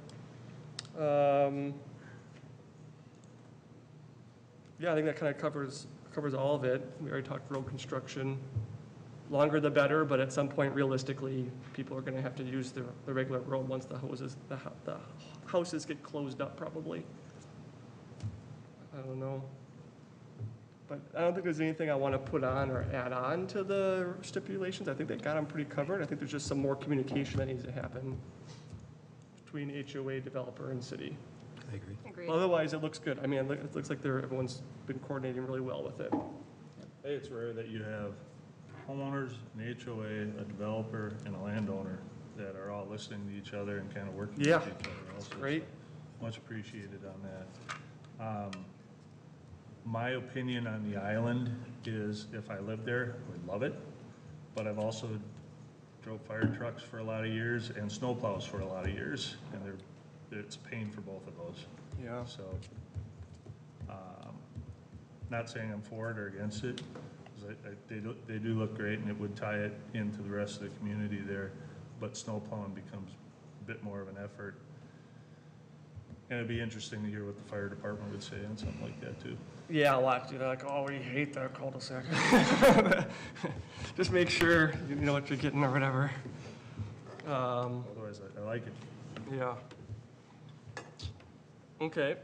yeah, I think that kind of covers all of it. We already talked road construction. Longer the better, but at some point, realistically, people are going to have to use the regular road once the houses get closed up, probably. I don't know. But I don't think there's anything I want to put on or add on to the stipulations. I think they got them pretty covered. I think there's just some more communication that needs to happen between HOA, developer, and city. I agree. Agreed. Well, otherwise, it looks good. It looks like everyone's been coordinating really well with it. Hey, it's rare that you have homeowners, an HOA, a developer, and a landowner that are all listening to each other and kind of working with each Yeah, other also. great. So much appreciated on that. My opinion on the island is if I lived there, I would love it, but I've also drove fire trucks for a lot of years and snowplows for a lot of years, and it's a pain for both of those. Yeah. So, not saying I'm for it or against it, 'cause they do look great, and it would tie it into the rest of the community there, but snowplowing becomes a bit more of an effort. And it'd be interesting to hear what the fire department would say on something like that too. Yeah, a lot. They're like, oh, we hate that cul-de-sac. Just make sure you know what you're getting or whatever. Otherwise, I like it. Yeah. Okay.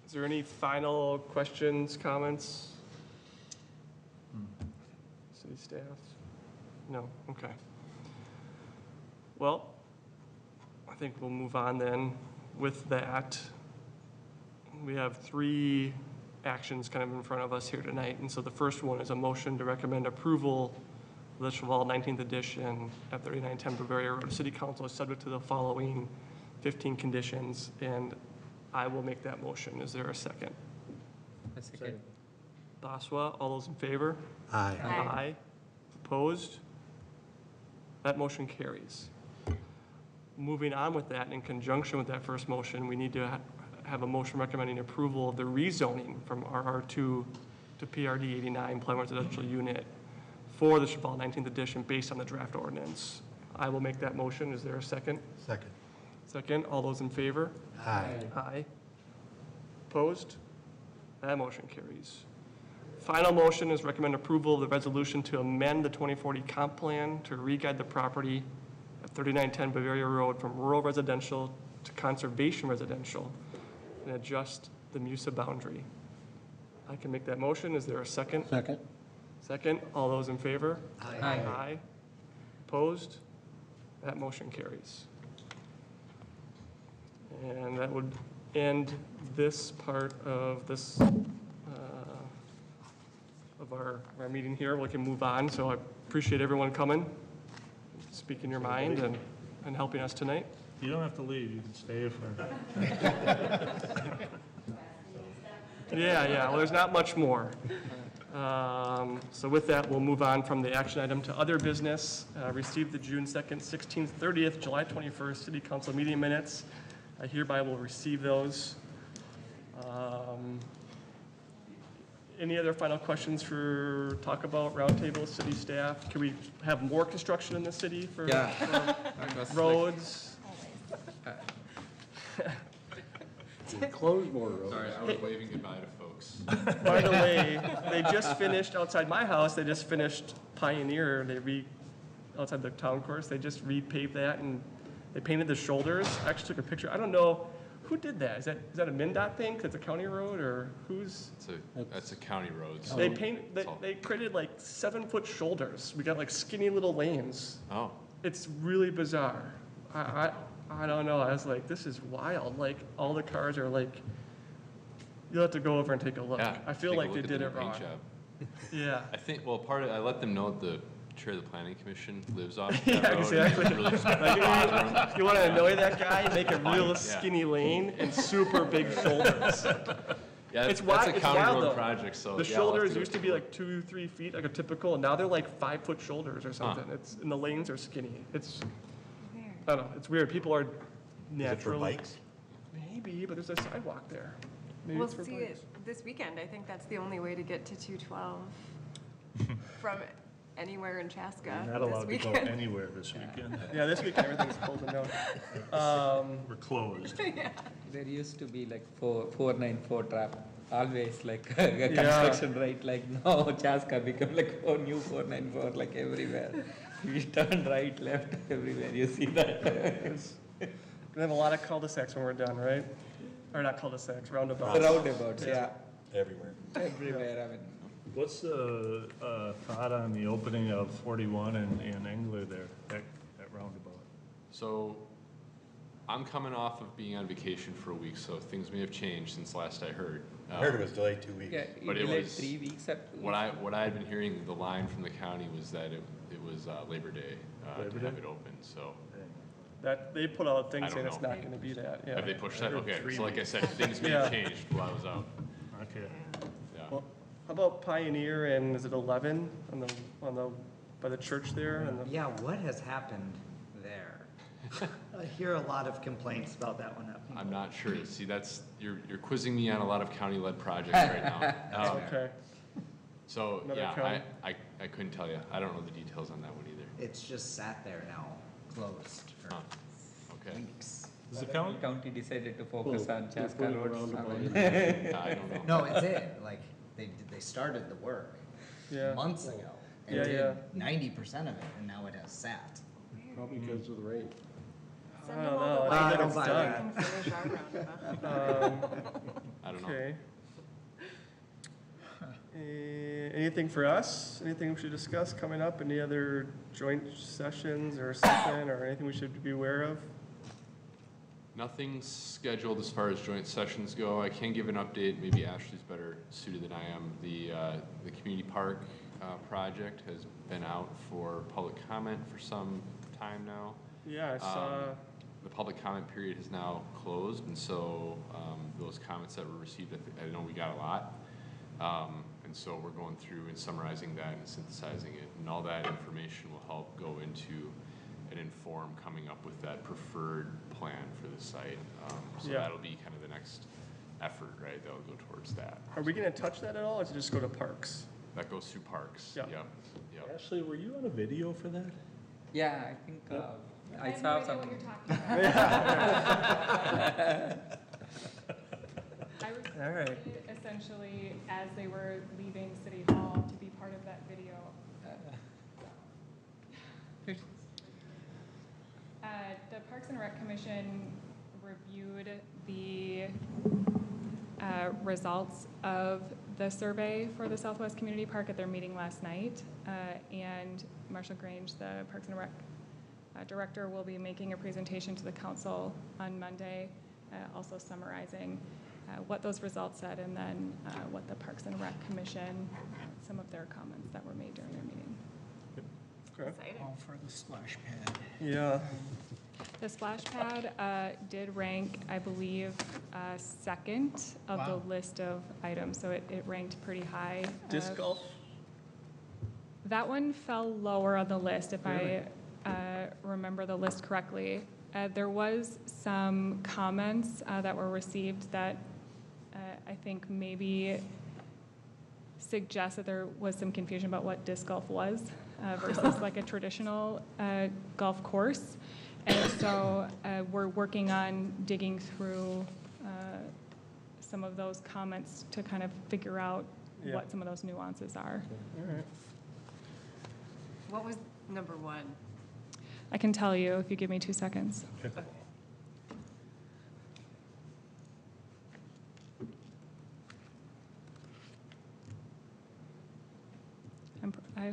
Is there any final questions, comments? City staff? No? Okay. Well, I think we'll move on then with that. We have 3 actions kind of in front of us here tonight. And so the first one is a motion to recommend approval of the Chevalle 19th edition at 3910 Bavaria Road. City Council is subject to the following 15 conditions, and I will make that motion. Is there a second? A second. Baswa, all those in favor? Aye. Aye. Opposed? That motion carries. Moving on with that, in conjunction with that first motion, we need to have a motion recommending approval of the rezoning from RR2 to PRD 89 Planned Residential Unit for the Chevalle 19th edition based on the draft ordinance. I will make that motion. Is there a second? Second. Second. All those in favor? Aye. Aye. Opposed? That motion carries. Final motion is recommend approval of the resolution to amend the 2040 comp plan to re-guide the property at 3910 Bavaria Road from rural residential to conservation residential and adjust the MUSA boundary. I can make that motion. Is there a second? Second. Second. All those in favor? Aye. Aye. Opposed? That motion carries. And that would end this part of this, of our meeting here. We can move on. So I appreciate everyone coming, speaking your mind and helping us tonight. You don't have to leave, you can stay for. Yeah, well, there's not much more. So with that, we'll move on from the action item to other business. Receive the June 2nd, 16th, 30th, July 21st City Council meeting minutes. I hereby will receive those. Any other final questions for talk about roundtable, city staff? Can we have more construction in the city for roads? Close more roads. Sorry, I was waving goodbye to folks. By the way, they just finished outside my house, they just finished Pioneer, outside the town course, they just repaved that and they painted the shoulders. I actually took a picture. I don't know, who did that? Is that a MnDOT thing? 'Cause it's a county road, or who's? That's a county road. So They created like 7-foot shoulders. We got like skinny little lanes. Oh. It's really bizarre. I don't know. I was like, this is wild. Like all the cars are like, you'll have to go over and take a look. Yeah, I feel take a like they look at the did it new paint wrong. job. Yeah. I think, well, I let them know that the chair of the planning commission lives off that Yeah, road. exactly. Really just Like, bother them. you want to annoy that guy, make a real Yeah. skinny lane and super big shoulders. Yeah, It's that's a it's county wild, road though. project, so. The yeah, I'll have shoulders to used to be like 2-3 feet, like a typical, and now they're like 5-foot shoulders or something. And the lanes are skinny. It's, I don't know, it's weird. People are naturally. Is it for bikes? Maybe, but there's a sidewalk there. Maybe We'll it's for see bikes. it this weekend. I think that's the only way to get to 212 from anywhere in Chaska You're not this allowed to go weekend. anywhere this weekend. Yeah, this weekend everything's closing down. We're closed. There used to be like 494 trap, always like construction, right? Like now Chaska become like new 494 like everywhere. We turn right, left, everywhere. You see that? We have a lot of cul-de-sacs when we're done, right? Or not cul-de-sacs, roundabouts. Roundabouts, yeah. Everywhere. Everywhere, I mean. What's the thought on the opening of 41 and Engler there, that roundabout? So I'm coming off of being on vacation for a week, so things may have changed since last I heard. I heard it was delayed 2 weeks. Yeah, But it delayed was 3 weeks at. what I had been hearing. The line from the county was that it was Labor Day to have it open. So That, they put out I things don't saying it's know. not gonna be that, yeah. have they pushed that? Okay. 3 So like I weeks. said, things may have changed while I was out. Okay. Yeah. Well, how about Pioneer and is it 11 on the, by the church there? And the, Yeah, what has happened there? I hear a lot of complaints about that one. I'm not sure. See, you're quizzing me on a lot of county-led projects right now. okay. So Another yeah, county? I couldn't tell you. I don't know the details on that one either. It's just sat there now, closed for Huh. Okay. weeks. Does the county? County decided to focus on Chaska put a roads. roundabout I mean, in I don't know. No, it's it, like, they started the work Yeah. months ago. And Yeah, did yeah. 90% of it, and now it has sat. Probably because of the rain. Send I them don't all know. the I way think I that don't it's buy done. and finish our roundabout. I don't know. Okay. Anything for us? Anything we should discuss coming up? Any other joint sessions or something, or anything we should be aware of? Nothing's scheduled as far as joint sessions go. I can give an update. Maybe Ashley's better suited than I am. The community park project has been out for public comment for some time now. Yeah, I saw, The public comment period has now closed, and so those comments that were received, I know we got a lot. And so we're going through and summarizing that and synthesizing it, and all that information will help go into and inform coming up with that preferred plan for the site. So Yeah. that'll be kind of the next effort, right? That'll go towards that. are we gonna touch that at all, or does it just go to parks? That goes through parks. Yeah. Yep. Yep. Ashley, were you on a video for that? Yeah, I think I have no saw idea some. what you're talking about. I All right. recorded essentially as they were leaving City Hall to be part of that video. The Parks and Rec Commission reviewed the results of the survey for the Southwest Community Park at their meeting last night. And Marshall Grange, the Parks and Rec Director, will be making a presentation to the council on Monday, also summarizing what those results said, and then what the Parks and Rec Commission, some of their comments that were made during their meeting. Okay. Exciting. All for the splash pad. Yeah, The splash pad did rank, I believe, second of Wow. the list of items, so it ranked pretty high. disc golf? That one fell lower on the list, if Really? I remember the list correctly. There was some comments that were received that I think maybe suggest that there was some confusion about what disc golf was versus like a traditional golf course. And so we're working on digging through some of those comments to kind of figure out Yeah. what some of those nuances are. All right. What was number one? I can tell you if you give me 2 seconds.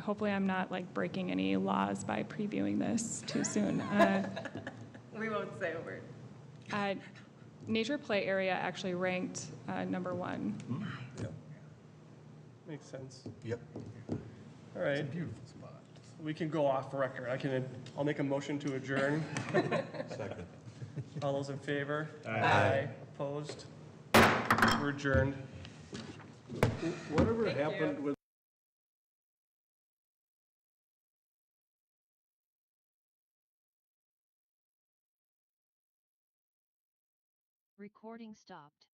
Hopefully I'm not like breaking any laws by previewing this too soon. We won't say a word. Nature play area actually ranked number one. Makes sense. Yep. All right, It's a beautiful spot. we can go off record. I'll make a motion to adjourn. Second. All those in favor? Aye. Opposed? We're adjourned. Whatever happened with Recording stopped.